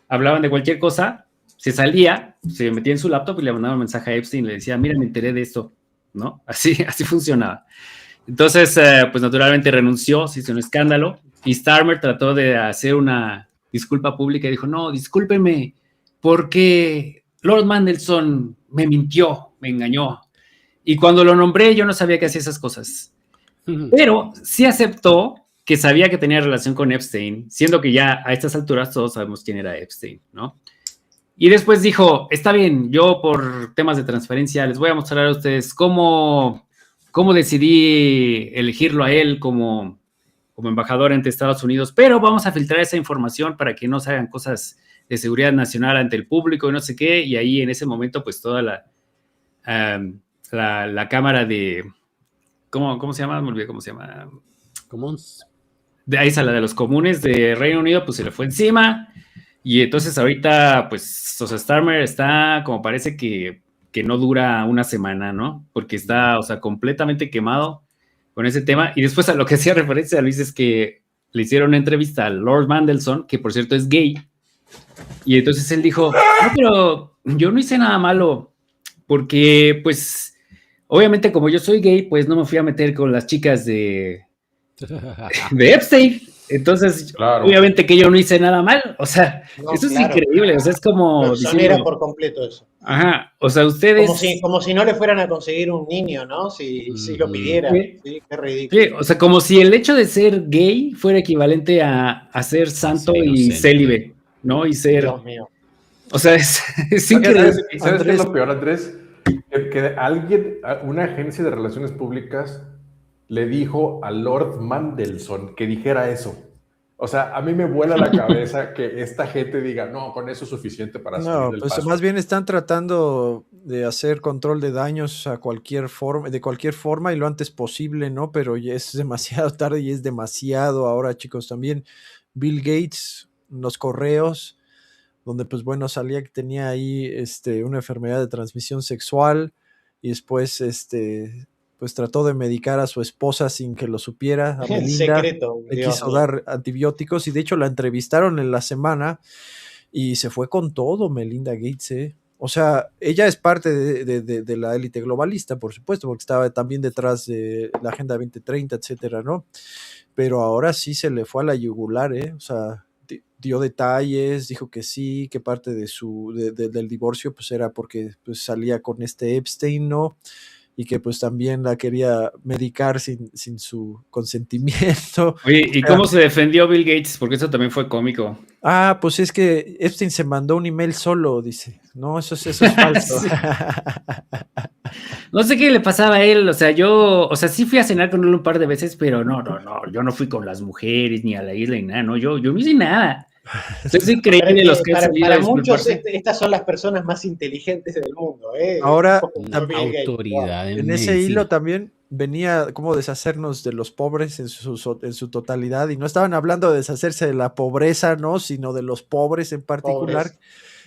hablaban de cualquier cosa, se salía, se metía en su laptop y le mandaba un mensaje a Epstein y le decía, mira, me enteré de esto, ¿no? Así funcionaba. Entonces, pues naturalmente renunció, se hizo un escándalo y Starmer trató de hacer una disculpa pública y dijo, no, discúlpenme, porque Lord Mandelson me mintió, me engañó. Y cuando lo nombré, yo no sabía que hacía esas cosas. Pero sí aceptó que sabía que tenía relación con Epstein, siendo que ya a estas alturas todos sabemos quién era Epstein, ¿no? Y después dijo, está bien, yo por temas de transferencia les voy a mostrar a ustedes cómo decidí elegirlo a él como embajador ante Estados Unidos, pero vamos a filtrar esa información para que no se hagan cosas de seguridad nacional ante el público y no sé qué, y ahí en ese momento pues toda la cámara de, ¿cómo se llama? Me olvidé cómo se llama. Comuns. De ahí la de los comunes de Reino Unido, pues se le fue encima, y entonces ahorita pues, o sea, Starmer está como parece que no dura una semana, ¿no? Porque está, o sea, completamente quemado con ese tema, y después a lo que hacía referencia a Luis es que le hicieron una entrevista a Lord Mandelson, que por cierto es gay, y entonces él dijo, no, pero yo no hice nada malo, porque pues obviamente como yo soy gay, pues no me fui a meter con las chicas de Epstein, entonces claro, obviamente que yo no hice nada mal, o sea, no, eso es increíble, o sea, es como... Exonera por completo eso. Ajá, o sea, ustedes... Como si no le fueran a conseguir un niño, ¿no? Si lo pidiera, ¿sí? Qué ridículo. Sí, o sea, como si el hecho de ser gay fuera equivalente a ser santo y célibe, ¿no? Y ser... Dios mío. O sea, es increíble. ¿Sabes qué es lo peor, Andrés? Que alguien, una agencia de relaciones públicas, le dijo a Lord Mandelson que dijera eso. O sea, a mí me vuela la cabeza que esta gente diga, no, con eso es suficiente para salir No, del pues paso. más bien están tratando de hacer control de daños a cualquier forma, de cualquier forma y lo antes posible, ¿no? Pero ya es demasiado tarde y es demasiado ahora, chicos. También Bill Gates, los correos, donde pues bueno, salía que tenía ahí una enfermedad de transmisión sexual y después pues trató de medicar a su esposa sin que lo supiera, a En Melinda, secreto, le Dios quiso mío. dar antibióticos y de hecho la entrevistaron en la semana y se fue con todo Melinda Gates, ¿eh? O sea, ella es parte de la élite globalista, por supuesto, porque estaba también detrás de la Agenda 2030, etcétera, ¿no? Pero ahora sí se le fue a la yugular, ¿eh? O sea, dio detalles, dijo que sí, que parte del divorcio pues era porque pues salía con este Epstein, ¿no? Y que pues también la quería medicar sin su consentimiento. Oye, O ¿y sea, cómo se defendió Bill Gates? Porque eso también fue cómico. pues es que Epstein se mandó un email solo, dice. No, eso es falso. Sí. No sé qué le pasaba a él, o sea, sí fui a cenar con él un par de veces, pero no, yo no fui con las mujeres ni a la isla ni nada, no, yo no hice nada. Es Pero es increíble los que que han salido a para muchos disculparse. estas son las personas más inteligentes del mundo, ¿eh? Ahora, Tipos como Una Bill Gates. Wow. autoridad en en ese hilo medicina. también venía cómo deshacernos de los pobres en su totalidad, y no estaban hablando de deshacerse de la pobreza, ¿no? Sino de los pobres en particular, Pobres.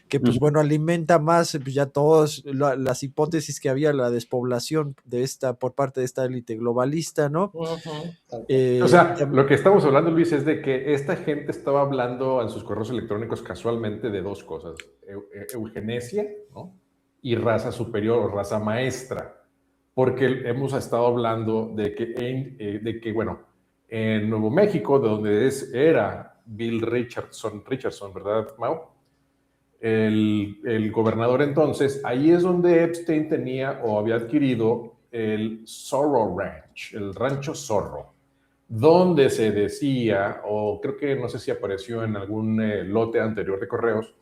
que pues Ujú. bueno, alimenta más pues, ya todas las hipótesis que había, la despoblación por parte de esta élite globalista, ¿no? Ujú, tal cual. O sea, Y lo que estamos hablando, Luis, es de que esta gente estaba hablando en sus correos electrónicos casualmente de dos cosas: eugenesia, ¿no? Y raza superior o raza maestra. Porque hemos estado hablando de que bueno, en Nuevo México, de donde era Bill Richardson, ¿verdad, Mau? El gobernador entonces, ahí es donde Epstein tenía o había adquirido el Zorro Ranch, el rancho Zorro, donde se decía, o creo que no sé si apareció en algún lote anterior de correos,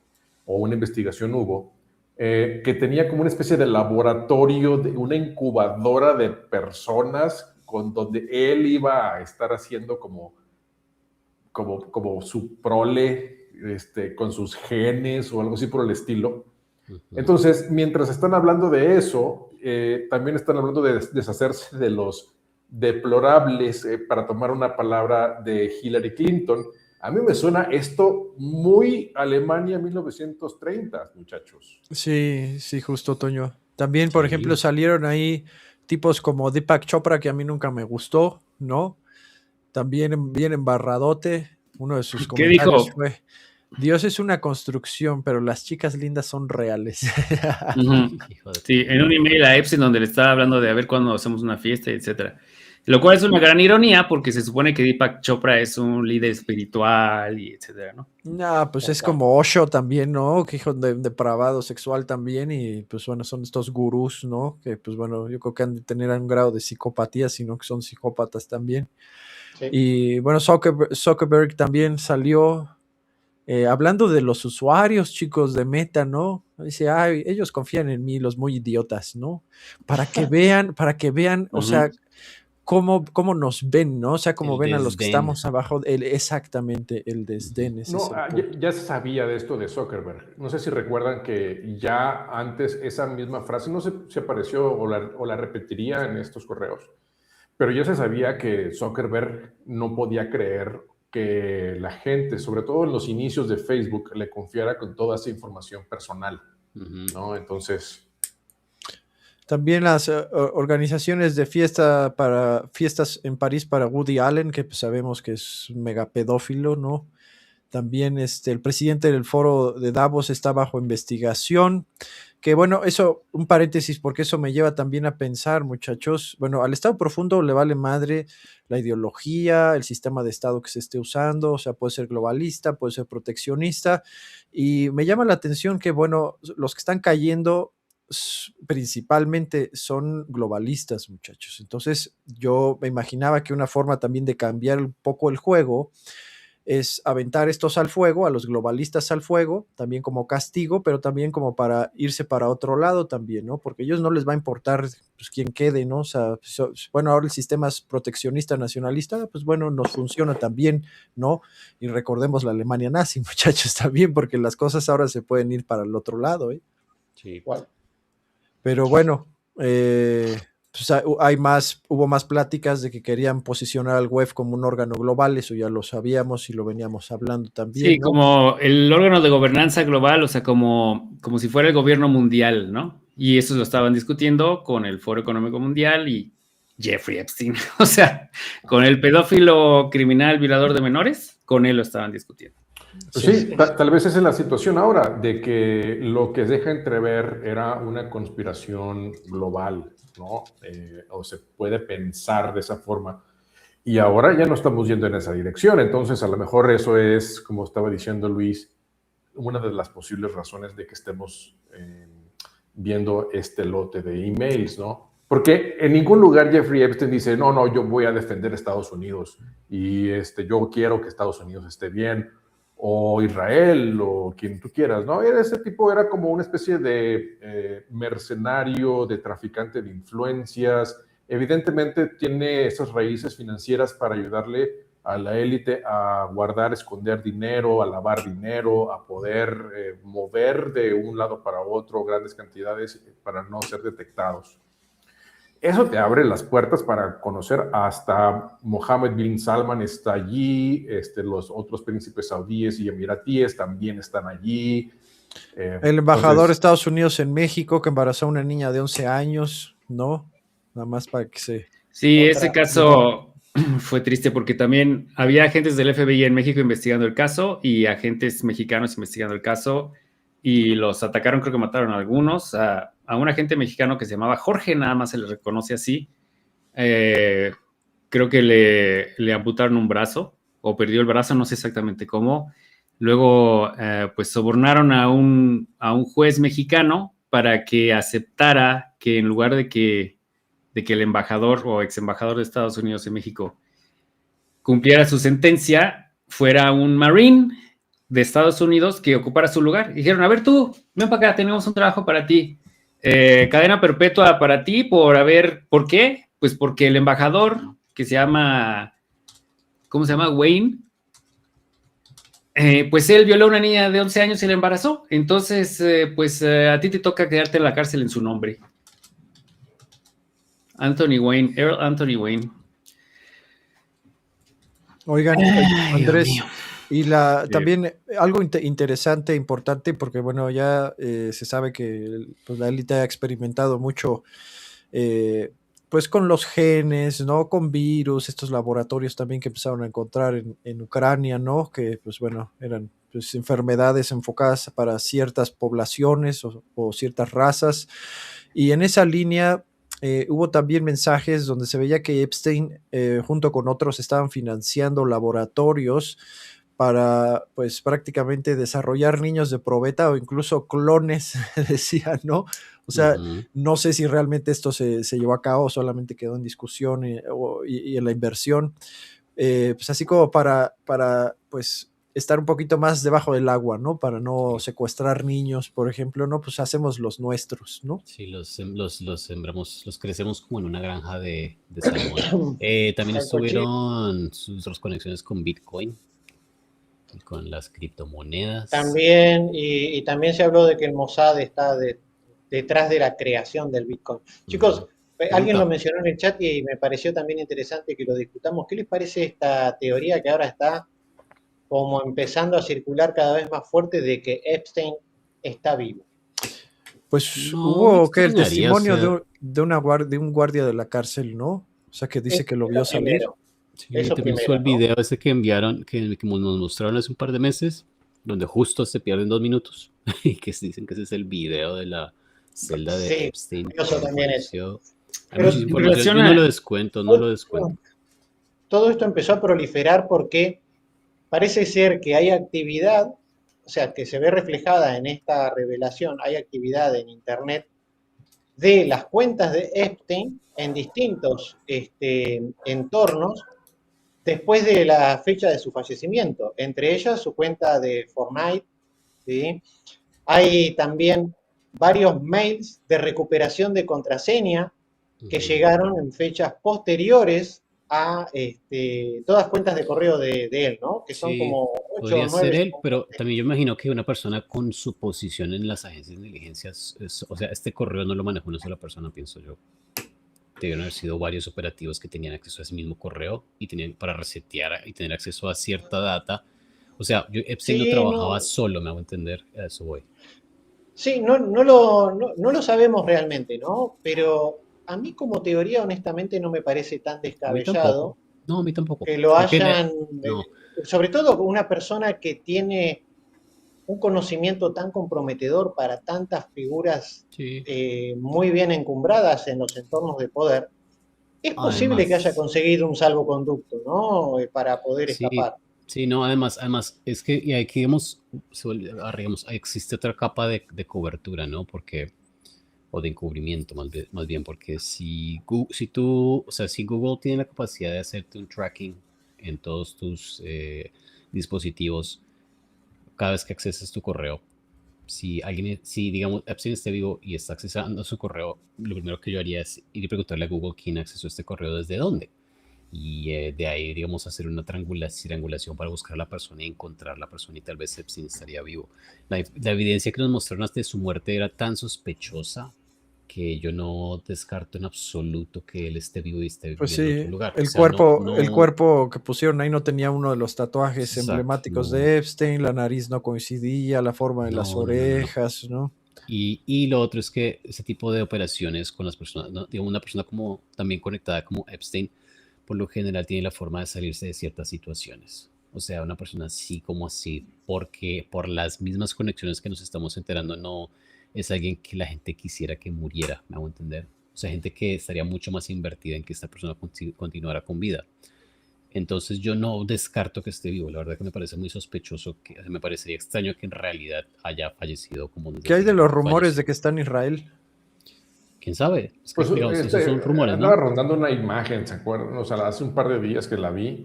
o una investigación hubo, que tenía como una especie de laboratorio, de una incubadora de personas con donde él iba a estar haciendo como su prole, con sus genes o algo así por el estilo. Entonces, mientras están hablando de eso, también están hablando de deshacerse de los deplorables, para tomar una palabra de Hillary Clinton. A mí me suena esto muy Alemania 1930, muchachos. sí, sí, justo, Toño. También, por ejemplo, Sí. salieron ahí tipos como Deepak Chopra, que a mí nunca me gustó, ¿no? También bien embarradote. Uno de sus ¿Qué comentarios dijo? fue: Dios es una construcción, pero las chicas lindas son reales. Ujú. Hijo de Sí, en un puta. email a Epstein donde le estaba hablando de a ver cuándo hacemos una fiesta, etcétera. Lo cual es una gran ironía porque se supone que Deepak Chopra es un líder espiritual y etcétera, ¿no? No, pues es Exacto. como Osho también, ¿no? Que hijo de depravado sexual también, y pues bueno, son estos gurús, ¿no? Que pues bueno, yo creo que han de tener un grado de psicopatía, sino que son psicópatas también. Sí. Y bueno, Zuckerberg también salió hablando de los usuarios, chicos, de Meta, ¿no? Dice, ay, ellos confían en mí, los muy idiotas, ¿no? Para que vean, o Ujú. sea, cómo nos ven, ¿no? O sea, cómo El ven a los que desdén. estamos abajo, exactamente, el desdén, ese es No, el punto. ya se sabía de esto de Zuckerberg. No sé si recuerdan que ya antes esa misma frase, no sé si apareció o la repetiría en estos correos, pero ya se sabía que Zuckerberg no podía creer que la gente, sobre todo en los inicios de Facebook, le confiara con toda esa información personal, ¿no? Entonces, También las organizaciones de fiestas en París para Woody Allen, que pues, sabemos que es un mega pedófilo, ¿no? También el presidente del foro de Davos está bajo investigación. Que bueno, eso, un paréntesis, porque eso me lleva también a pensar, muchachos. Bueno, al Estado profundo le vale madre la ideología, el sistema de Estado que se esté usando, o sea, puede ser globalista, puede ser proteccionista. Y me llama la atención que, bueno, los que están cayendo principalmente son globalistas, muchachos. Entonces, yo me imaginaba que una forma también de cambiar un poco el juego es aventar estos al fuego, a los globalistas al fuego, también como castigo, pero también como para irse para otro lado también, ¿no? Porque a ellos no les va a importar pues, quién quede, ¿no? O sea, bueno, ahora el sistema es proteccionista, nacionalista, pues bueno, nos funciona también, ¿no? Y recordemos la Alemania nazi, muchachos, también, porque las cosas ahora se pueden ir para el otro lado, ¿eh? Sí. Bueno, Pero bueno, pues hubo más pláticas de que querían posicionar al WEF como un órgano global, eso ya lo sabíamos y lo veníamos hablando también, Sí, ¿no? como el órgano de gobernanza global, o sea, como si fuera el gobierno mundial, ¿no? Y eso lo estaban discutiendo con el Foro Económico Mundial y Jeffrey Epstein, o sea, con el pedófilo criminal violador de menores, con él lo estaban discutiendo. Pues sí, tal vez esa es la situación ahora, de que lo que deja entrever era una conspiración global, ¿no? O se puede pensar de esa forma. Y ahora ya no estamos yendo en esa dirección. Entonces, a lo mejor eso es, como estaba diciendo Luis, una de las posibles razones de que estemos viendo este lote de emails, ¿no? Porque en ningún lugar Jeffrey Epstein dice, no, yo voy a defender a Estados Unidos y yo quiero que Estados Unidos esté bien, o Israel, o quien tú quieras, ¿no? Ese tipo era como una especie de mercenario, de traficante de influencias. Evidentemente tiene esas raíces financieras para ayudarle a la élite a guardar, esconder dinero, a lavar dinero, a poder mover de un lado para otro grandes cantidades para no ser detectados. Eso te abre las puertas para conocer hasta Mohammed bin Salman está allí, los otros príncipes saudíes y emiratíes también están allí. El embajador de Estados Unidos en México que embarazó a una niña de 11 años, ¿no? Nada más para que se... Sí, ese caso fue triste porque también había agentes del FBI en México investigando el caso y agentes mexicanos investigando el caso y los atacaron, creo que mataron a algunos, a un agente mexicano que se llamaba Jorge, nada más se le reconoce así. Creo que le amputaron un brazo o perdió el brazo, no sé exactamente cómo. Luego, pues sobornaron a un juez mexicano para que aceptara que en lugar de que el embajador o ex embajador de Estados Unidos en México cumpliera su sentencia, fuera un Marine de Estados Unidos que ocupara su lugar. Dijeron, a ver tú, ven para acá, tenemos un trabajo para ti. Cadena perpetua para ti ¿por qué? Pues porque el embajador que se llama, ¿cómo se llama? Wayne, pues él violó a una niña de 11 años y la embarazó. Entonces, a ti te toca quedarte en la cárcel en su nombre. Anthony Wayne, Earl Anthony Wayne. Oigan, Andrés, y también algo interesante, importante, porque bueno, ya se sabe que pues, la élite ha experimentado mucho, pues con los genes, ¿no? Con virus, estos laboratorios también que empezaron a encontrar en Ucrania, ¿no? Que pues bueno, eran pues, enfermedades enfocadas para ciertas poblaciones o ciertas razas. Y en esa línea hubo también mensajes donde se veía que Epstein, junto con otros, estaban financiando laboratorios para, pues, prácticamente desarrollar niños de probeta o incluso clones, decían, ¿no? O sea, no sé si realmente esto se llevó a cabo o solamente quedó en discusión y en la inversión. Pues así como para, pues, estar un poquito más debajo del agua, ¿no? Para no secuestrar niños, por ejemplo, ¿no? Pues hacemos los nuestros, ¿no? Sí, los sembramos, los crecemos como en una granja de salmón. También estuvieron sus conexiones con Bitcoin y con las criptomonedas. También, y también se habló de que el Mossad está detrás de la creación del Bitcoin. Chicos, alguien lo mencionó en el chat y me pareció también interesante que lo discutamos. ¿Qué les parece esta teoría que ahora está como empezando a circular cada vez más fuerte de que Epstein está vivo? Pues No, hubo que el extrañaría, testimonio o sea, de un guardia de la cárcel, ¿no? O sea, que dice que lo vio salir. sí, Eso también primero, el ¿no? video ese que enviaron, que nos mostraron hace un par de meses, donde justo se pierden 2 minutos y que dicen que ese es el video de la celda de Sí, Epstein. eso también es. Hay mucha información, yo no lo descuento, no lo descuento. Todo esto empezó a proliferar porque parece ser que hay actividad, o sea, que se ve reflejada en esta revelación, hay actividad en Internet de las cuentas de Epstein en distintos entornos después de la fecha de su fallecimiento, entre ellas su cuenta de Fortnite, ¿sí? Hay también varios mails de recuperación de contraseña que llegaron en fechas posteriores a todas cuentas de correo de él, ¿no? Que son Sí, como 8 o podría 9. ser él, pero también yo imagino que una persona con su posición en las agencias de inteligencia, o sea, este correo no lo manejó una sola persona, pienso yo. Debieron haber sido varios operativos que tenían acceso a ese mismo correo y tenían para resetear y tener acceso a cierta data. O sea, Epstein no Sí, trabajaba no, solo, me hago entender, a eso voy. sí, no lo sabemos realmente, ¿no? Pero a mí como teoría, honestamente, no me parece tan A mí tampoco. descabellado No, a mí tampoco. que lo Porque hayan, no, sobre todo una persona que tiene un conocimiento tan comprometedor para tantas figuras sí. muy bien encumbradas en los entornos de poder, es posible que haya Además, conseguido un salvoconducto, ¿no? Para poder sí, escapar. sí, no, además, es que, y aquí, digamos, existe otra capa de cobertura, ¿no? Porque o de encubrimiento más bien, porque si tú, o sea, si Google tiene la capacidad de hacerte un tracking en todos tus dispositivos cada vez que acceses tu correo, si digamos Epstein esté vivo y está accesando a su correo, lo primero que yo haría es ir y preguntarle a Google quién accesó a este correo desde dónde. Y de ahí, digamos, hacer una triangulación para buscar a la persona y encontrar a la persona y tal vez Epstein estaría vivo. La evidencia que nos mostraron de su muerte era tan sospechosa que yo no descarto en absoluto que él esté vivo y esté Pues viviendo en otro sí, lugar. O el sea, el cuerpo que pusieron ahí no tenía uno de los tatuajes exacto, emblemáticos de Epstein, la nariz no coincidía, la forma de las no. orejas, ¿no? Y lo otro es que ese tipo de operaciones con las personas, ¿no? Digo, una persona como también conectada como Epstein, por lo general tiene la forma de salirse de ciertas situaciones. O sea, una persona así como así, porque por las mismas conexiones que nos estamos enterando, no es alguien que la gente quisiera que muriera, me hago entender. O sea, gente que estaría mucho más invertida en que esta persona continuara con vida. Entonces yo no descarto que esté vivo. La verdad que me parece muy sospechoso, me parecería extraño que en realidad haya fallecido como nos ¿Qué hay de los dijeron que rumores de falleció. que está en Israel? ¿Quién sabe? Es que, Pues digamos, esos son rumores, andaba ¿no? rondando una imagen, ¿se acuerdan? O sea, hace un par de días que la vi,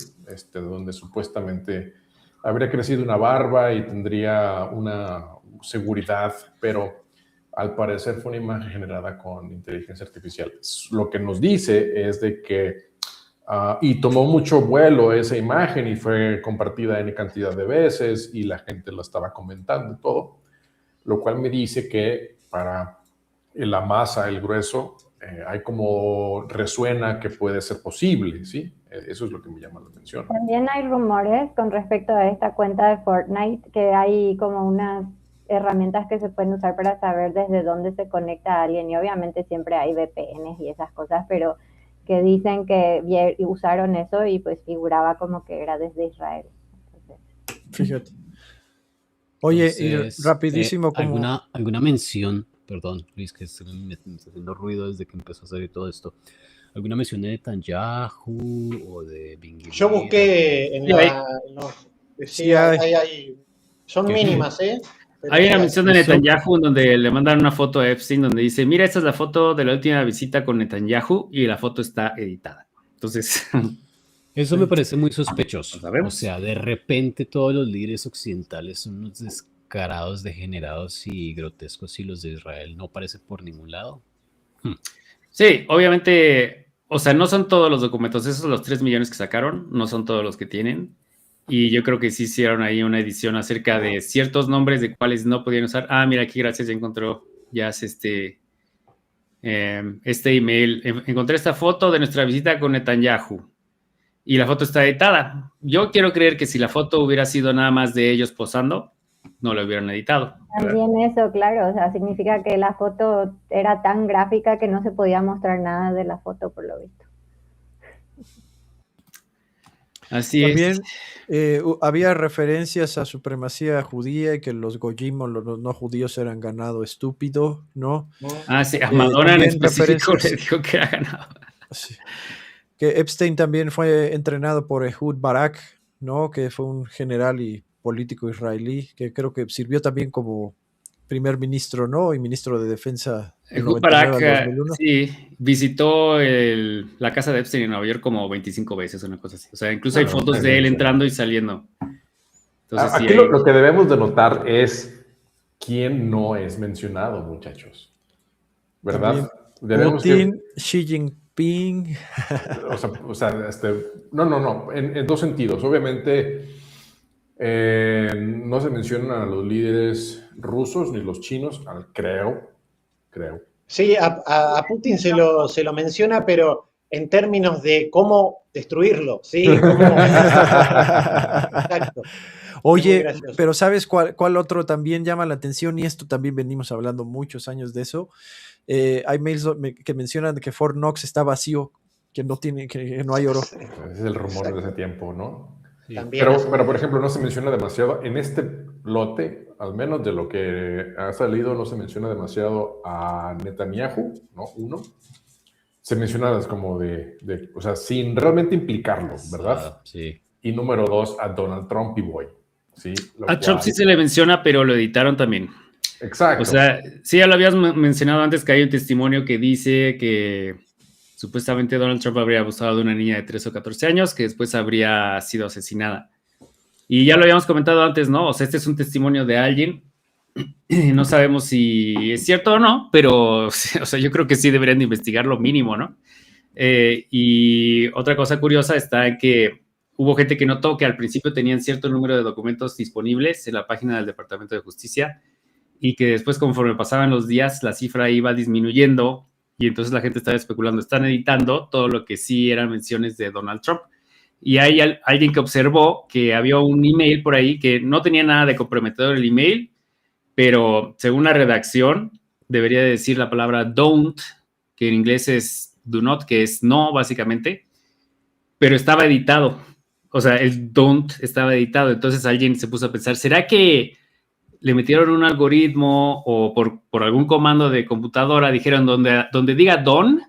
donde supuestamente habría crecido una barba y tendría una seguridad, pero al parecer fue una imagen generada con inteligencia artificial. Lo que nos dice es de que, y tomó mucho vuelo esa imagen y fue compartida en cantidad de veces y la gente lo estaba comentando y todo, lo cual me dice que para la masa, el grueso, hay como resuena que puede ser posible, ¿sí? Eso es lo que me llama la atención. También hay rumores con respecto a esta cuenta de Fortnite, que hay como unas herramientas que se pueden usar para saber desde dónde se conecta a alguien, y obviamente siempre hay VPNs y esas cosas, pero que dicen que usaron eso y pues figuraba como que era desde Israel. Entonces, Fíjate. Oye, y Entonces, rapidísimo como... ¿alguna mención? Perdón, Luis, que me está haciendo ruido desde que empezó a salir todo esto. ¿Alguna mención de Netanyahu o de Yo Bingivir? busqué en Sí, hay, sí, Sí hay. son ¿Qué? mínimas, ¿eh? Pero hay sí una hay. mención de Son, Netanyahu en donde le mandan una foto a Epstein donde dice, mira, esta es la foto de la última visita con Netanyahu y la foto está editada. Entonces, Eso me parece muy sospechoso. lo O sabemos. sea, de repente todos los líderes occidentales son unos descarados, degenerados y grotescos y los de Israel no aparecen por ningún lado. Sí, obviamente, o sea, no son todos los documentos, esos los 3 millones que sacaron, no son todos los que tienen. Y yo creo que sí hicieron ahí una edición acerca de ciertos nombres de cuáles no podían usar. Ah, mira aquí, gracias, ya encontró, ya es este email. Encontré esta foto de nuestra visita con Netanyahu y la foto está editada. Yo quiero creer que si la foto hubiera sido nada más de ellos posando, no lo hubieran editado. también eso, claro, o sea, significa que la foto era tan gráfica que no se podía mostrar nada de la foto, por lo visto. Así también es. había referencias a supremacía judía y que los goyim o los no judíos eran ganado estúpido, ¿no? Ah, sí, a Madonna en También específico le referencias, dijo que era ganado. sí, que Epstein también fue entrenado por Ehud Barak, ¿no? Que fue un general y político israelí, que creo que sirvió también como primer ministro, ¿no? Y ministro de Defensa del Ehud 99 al Barak, 2001. sí, visitó la casa de Epstein en Nueva York como 25 veces, una cosa así. O sea, incluso hay Bueno, fotos de él entrando y saliendo. Entonces, sí, aquí lo que debemos de notar es quién no es mencionado, muchachos. ¿Verdad? También Putin, Xi Jinping. No, en dos sentidos. Obviamente, no se mencionan a los líderes rusos ni los chinos, creo. Sí, a Putin se lo menciona, pero en términos de cómo destruirlo, ¿sí? Exacto. Oye, pero ¿sabes cuál otro también llama la atención? Y esto también venimos hablando muchos años de eso. Hay mails que mencionan que Fort Knox está vacío, que no hay oro. Ese es el rumor de ese tiempo, ¿no? Sí. Pero, por ejemplo, no se menciona demasiado en este lote, al menos de lo que ha salido, no se menciona demasiado a Netanyahu, ¿no? Uno. Se menciona como o sea, sin realmente implicarlo, ¿verdad? Sí. Y número 2, a Donald Trump y Boy. ¿Sí? Trump sí se le menciona, pero lo editaron también. Exacto. O sea, sí, ya lo habías mencionado antes, que hay un testimonio que dice que supuestamente Donald Trump habría abusado de una niña de 13 o 14 años que después habría sido asesinada. Y ya lo habíamos comentado antes, ¿no? O sea, este es un testimonio de alguien. No sabemos si es cierto o no, pero o sea, yo creo que sí deberían de investigar lo mínimo, ¿no? Y otra cosa curiosa está en que hubo gente que notó que al principio tenían cierto número de documentos disponibles en la página del Departamento de Justicia y que después, conforme pasaban los días, la cifra iba disminuyendo y entonces la gente estaba especulando, están editando todo lo que sí eran menciones de Donald Trump. Y hay alguien que observó que había un email por ahí que no tenía nada de comprometedor el email, pero según la redacción debería decir la palabra don't, que en inglés es do not, que es no, básicamente, pero estaba editado. O sea, el don't estaba editado. Entonces alguien se puso a pensar, ¿será que le metieron un algoritmo o por algún comando de computadora dijeron donde diga don,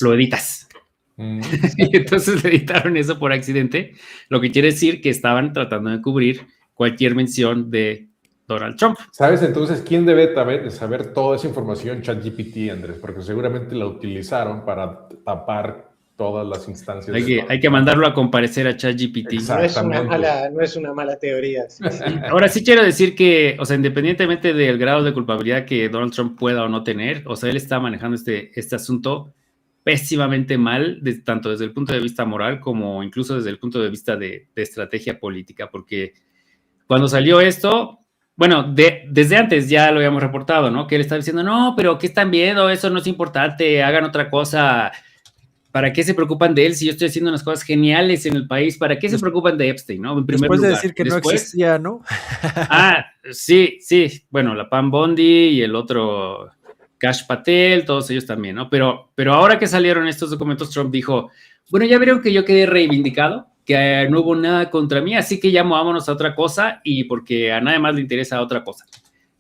lo editas? Y entonces le editaron eso por accidente, lo que quiere decir que estaban tratando de cubrir cualquier mención de Donald Trump. ¿Sabes entonces quién debe saber toda esa información? ChatGPT, Andrés, porque seguramente la utilizaron para tapar todas las instancias. Hay que mandarlo a comparecer a ChatGPT. No es una mala teoría. Sí. Ahora sí quiero decir que, o sea, independientemente del grado de culpabilidad que Donald Trump pueda o no tener, o sea, él está manejando este asunto pésimamente mal, tanto desde el punto de vista moral como incluso desde el punto de vista de estrategia política, porque cuando salió esto, bueno, desde antes ya lo habíamos reportado, ¿no? Que él estaba diciendo, no, pero ¿qué están viendo? Eso no es importante, hagan otra cosa. ¿Para qué se preocupan de él si yo estoy haciendo unas cosas geniales en el país? ¿Para qué se preocupan de Epstein, no? En primer Después de lugar. decir que no existía, ¿no? Sí. Bueno, la Pam Bondi y el otro Kash Patel, todos ellos también, ¿no? Pero ahora que salieron estos documentos, Trump dijo, bueno, ya vieron que yo quedé reivindicado, que no hubo nada contra mí, así que ya movámonos a otra cosa y porque a nadie más le interesa otra cosa.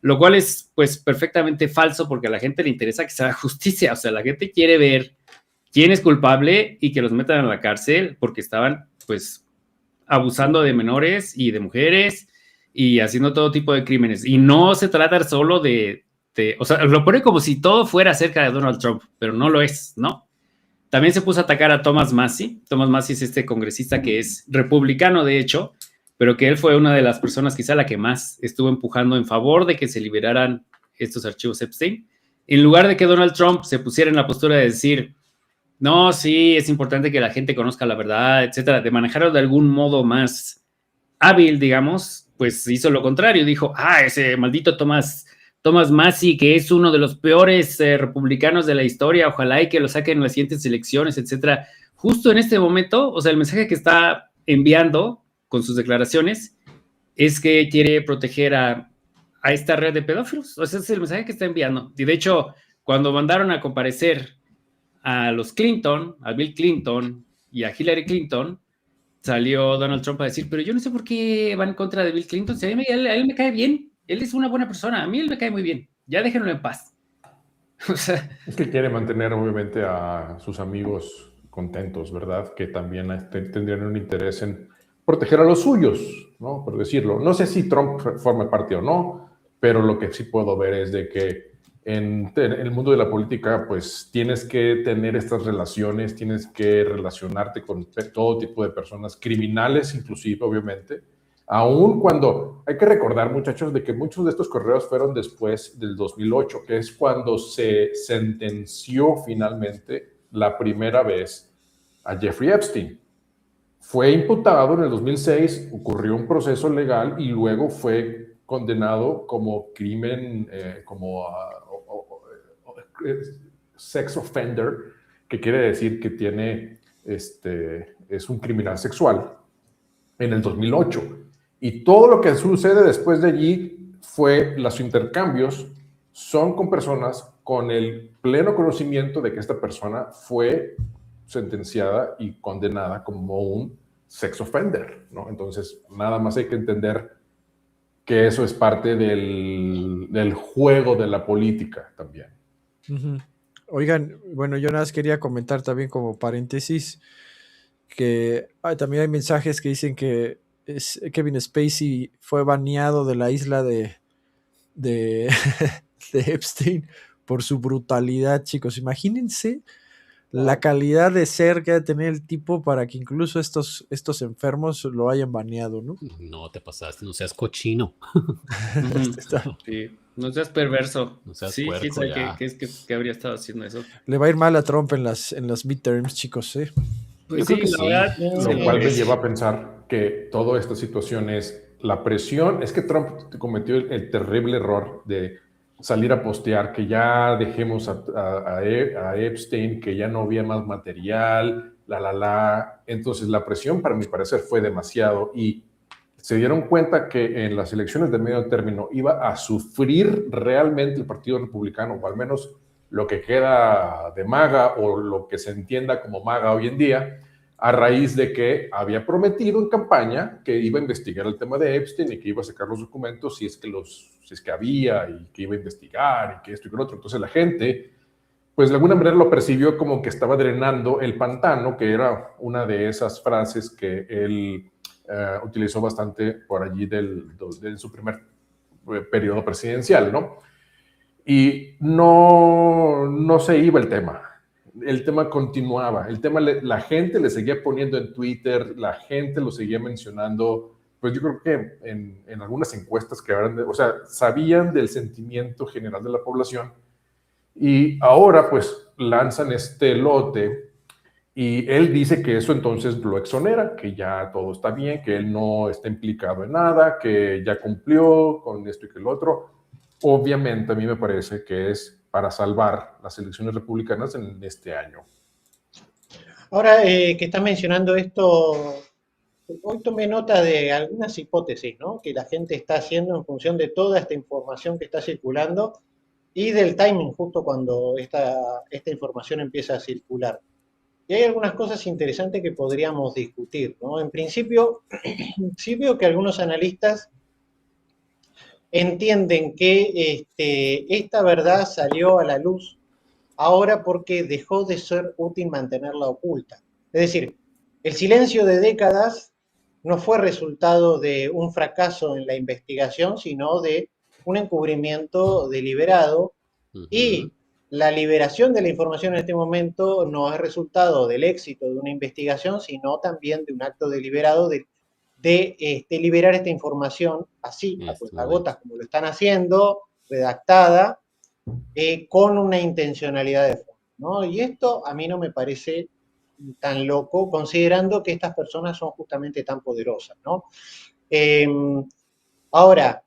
Lo cual es, pues, perfectamente falso porque a la gente le interesa que se haga justicia. O sea, la gente quiere ver quién es culpable y que los metan a la cárcel porque estaban, pues, abusando de menores y de mujeres y haciendo todo tipo de crímenes. Y no se trata solo o sea, lo pone como si todo fuera acerca de Donald Trump, pero no lo es, ¿no? También se puso a atacar a Thomas Massie. Thomas Massie es este congresista que es republicano, de hecho, pero que él fue una de las personas, quizá la que más estuvo empujando en favor de que se liberaran estos archivos Epstein, en lugar de que Donald Trump se pusiera en la postura de decir, no, sí, es importante que la gente conozca la verdad, etcétera, de manejarlo de algún modo más hábil, digamos, pues hizo lo contrario, dijo, ese maldito Thomas Massie, que es uno de los peores republicanos de la historia, ojalá y que lo saquen en las siguientes elecciones, etcétera. Justo en este momento, o sea, el mensaje que está enviando con sus declaraciones es que quiere proteger a esta red de pedófilos, o sea, ese es el mensaje que está enviando. Y de hecho, cuando mandaron a comparecer a los Clinton, a Bill Clinton y a Hillary Clinton, salió Donald Trump a decir, pero yo no sé por qué van en contra de Bill Clinton, si a él me cae bien, él es una buena persona, a mí él me cae muy bien, ya déjenlo en paz. O sea, es que quiere mantener obviamente a sus amigos contentos, ¿verdad? Que también tendrían un interés en proteger a los suyos, ¿no? Por decirlo. No sé si Trump forma parte o no, pero lo que sí puedo ver es de que en el mundo de la política, pues tienes que tener estas relaciones, tienes que relacionarte con todo tipo de personas, criminales inclusive, obviamente, aun cuando hay que recordar, muchachos, de que muchos de estos correos fueron después del 2008, que es cuando se sentenció finalmente la primera vez a Jeffrey Epstein. Fue imputado en el 2006, ocurrió un proceso legal y luego fue condenado como crimen, sex offender, que quiere decir que tiene, es un criminal sexual, en el 2008. Y todo lo que sucede después de allí fue, los intercambios son con personas con el pleno conocimiento de que esta persona fue sentenciada y condenada como un sex offender, ¿no? Entonces, nada más hay que entender que eso es parte del juego de la política también. Ujú. Oigan, bueno, yo nada más quería comentar también como paréntesis que también hay mensajes que dicen que Kevin Spacey fue baneado de la isla de de Epstein por su brutalidad, chicos. Imagínense la calidad de ser que ha de tener el tipo para que incluso estos enfermos lo hayan baneado, ¿no? No te pasaste, no seas cochino. Sí, no seas perverso. No seas Sí, quién puerco, sabe ya. qué habría estado haciendo eso. Le va a ir mal a Trump en las midterms, chicos, ¿eh? Pues Yo creo sí, que la sí. verdad, Lo se lo cual me merece. lleva a pensar que toda esta situación es la presión. Es que Trump cometió el terrible error de salir a postear que ya dejemos a Epstein, que ya no había más material, Entonces la presión, para mi parecer, fue demasiado y se dieron cuenta que en las elecciones de medio término iba a sufrir realmente el Partido Republicano, o al menos lo que queda de MAGA o lo que se entienda como MAGA hoy en día, a raíz de que había prometido en campaña que iba a investigar el tema de Epstein y que iba a sacar los documentos si es que había y que iba a investigar y que esto y que lo otro. Entonces la gente, pues de alguna manera lo percibió como que estaba drenando el pantano, que era una de esas frases que él utilizó bastante por allí de su primer periodo presidencial, ¿no? Y no se iba el tema. El tema continuaba. El tema, la gente le seguía poniendo en Twitter, la gente lo seguía mencionando. Pues yo creo que en algunas encuestas que habrán, o sea, sabían del sentimiento general de la población. Y ahora, pues, lanzan este lote y él dice que eso entonces lo exonera, que ya todo está bien, que él no está implicado en nada, que ya cumplió con esto y que lo otro. Obviamente a mí me parece que es para salvar las elecciones republicanas en este año. Ahora que estás mencionando esto, hoy tomé nota de algunas hipótesis, ¿no? Que la gente está haciendo en función de toda esta información que está circulando y del timing justo cuando esta información empieza a circular. Y hay algunas cosas interesantes que podríamos discutir, ¿no? En principio, sí veo que algunos analistas entienden que esta verdad salió a la luz ahora porque dejó de ser útil mantenerla oculta. Es decir, el silencio de décadas no fue resultado de un fracaso en la investigación, sino de un encubrimiento deliberado. Y la liberación de la información en este momento no es resultado del éxito de una investigación, sino también de un acto deliberado de liberar esta información así, a cuentagotas, como lo están haciendo, redactada, con una intencionalidad de fondo, ¿no? Y esto a mí no me parece tan loco, considerando que estas personas son justamente tan poderosas, ¿no? Ahora,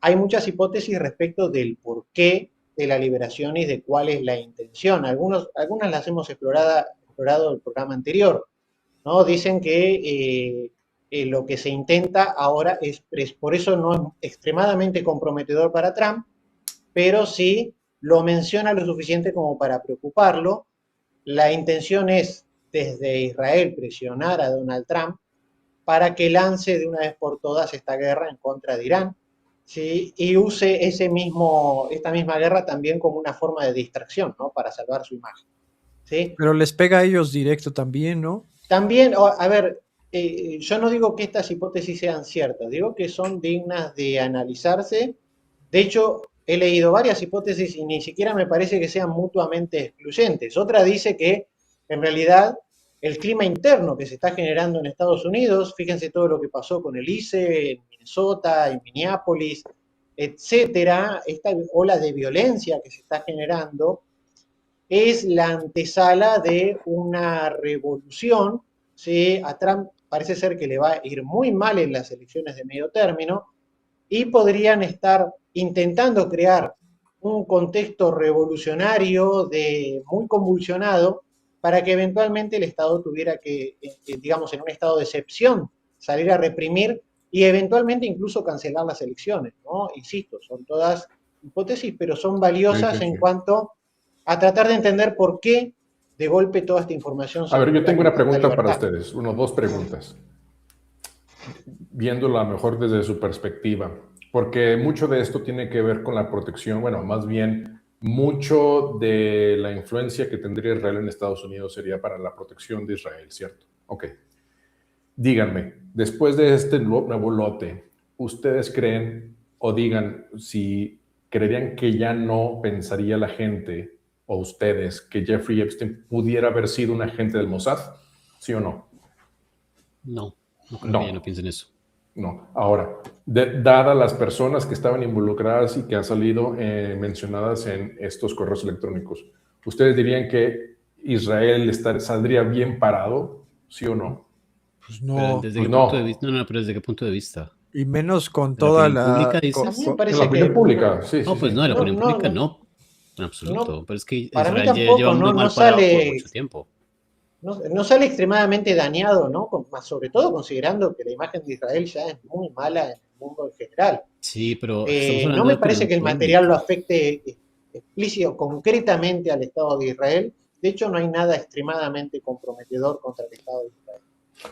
hay muchas hipótesis respecto del porqué de la liberación y de cuál es la intención. Algunas las hemos explorado en el programa anterior, ¿no? Dicen que lo que se intenta ahora por eso no es extremadamente comprometedor para Trump, pero sí lo menciona lo suficiente como para preocuparlo. La intención es, desde Israel, presionar a Donald Trump para que lance de una vez por todas esta guerra en contra de Irán, ¿sí? Y use esta misma guerra también como una forma de distracción, ¿no? Para salvar su imagen, ¿sí? Pero les pega a ellos directo también, ¿no? También, a ver, yo no digo que estas hipótesis sean ciertas, digo que son dignas de analizarse De hecho, he leído varias hipótesis y ni siquiera me parece que sean mutuamente excluyentes. Otra dice que en realidad el clima interno que se está generando en Estados Unidos, fíjense todo lo que pasó con el ICE, en Minnesota, en Minneapolis, etcétera, esta ola de violencia que se está generando es la antesala de una revolución, ¿sí? A Trump parece ser que le va a ir muy mal en las elecciones de medio término y podrían estar intentando crear un contexto revolucionario muy convulsionado para que eventualmente el Estado tuviera que, digamos, en un estado de excepción, salir a reprimir y eventualmente incluso cancelar las elecciones, ¿no? Insisto, son todas hipótesis, pero son valiosas en cuanto a tratar de entender por qué de golpe toda esta información. A ver, yo tengo una pregunta para ustedes, dos preguntas, viéndolo a lo mejor desde su perspectiva, porque mucho de esto tiene que ver con la protección, bueno, más bien mucho de la influencia que tendría Israel en Estados Unidos sería para la protección de Israel, ¿cierto? Ok. Díganme, después de este nuevo lote, ¿ustedes creen o digan si creerían que ya no pensaría la gente o ustedes que Jeffrey Epstein pudiera haber sido un agente del Mossad? ¿Sí o no? No creo que ya no piensen eso. No. Ahora, dadas las personas que estaban involucradas y que han salido mencionadas en estos correos electrónicos, ¿ustedes dirían que Israel saldría bien parado? ¿Sí o no? Pues no. ¿Desde qué punto de vista? No, pero ¿desde qué punto de vista? Y menos con toda la... pública, dices. La opinión pública, sí. No, pues no, la opinión pública no. En absoluto. No, pero es que para mí Israel tampoco, lleva muy mal parado por mucho tiempo. No sale extremadamente dañado, ¿no? Sobre todo considerando que la imagen de Israel ya es muy mala en el mundo en general. Sí, pero no me parece que el material lo afecte explícito, concretamente al Estado de Israel. De hecho, no hay nada extremadamente comprometedor contra el Estado de Israel.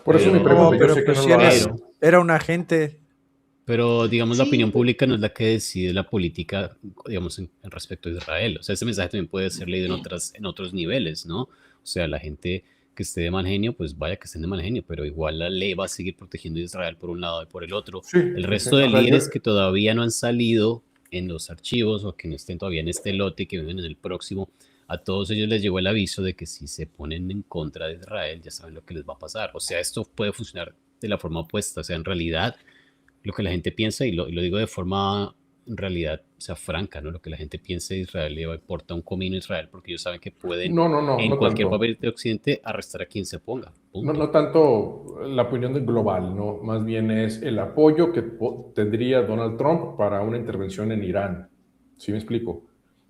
Por eso mi pregunta, yo sé que no lo hago. Era un agente. Pero, digamos, la opinión pública no es la que decide la política, digamos, en respecto a Israel. O sea, ese mensaje también puede ser leído en otros niveles, ¿no? O sea, la gente que esté de mal genio, pues vaya que estén de mal genio, pero igual la ley va a seguir protegiendo a Israel por un lado y por el otro. Sí, el resto de líderes que todavía no han salido en los archivos o que no estén todavía en este lote, que viven en el próximo, a todos ellos les llegó el aviso de que si se ponen en contra de Israel, ya saben lo que les va a pasar. O sea, esto puede funcionar de la forma opuesta. O sea, en realidad, lo que la gente piensa, y lo digo de forma, en realidad, o sea, franca, ¿no? Lo que la gente piensa de Israel le importa un comino a Israel porque ellos saben que pueden, en cualquier papel de Occidente, arrestar a quien se ponga. No tanto la opinión global, ¿no? Más bien es el apoyo que tendría Donald Trump para una intervención en Irán. ¿Sí me explico?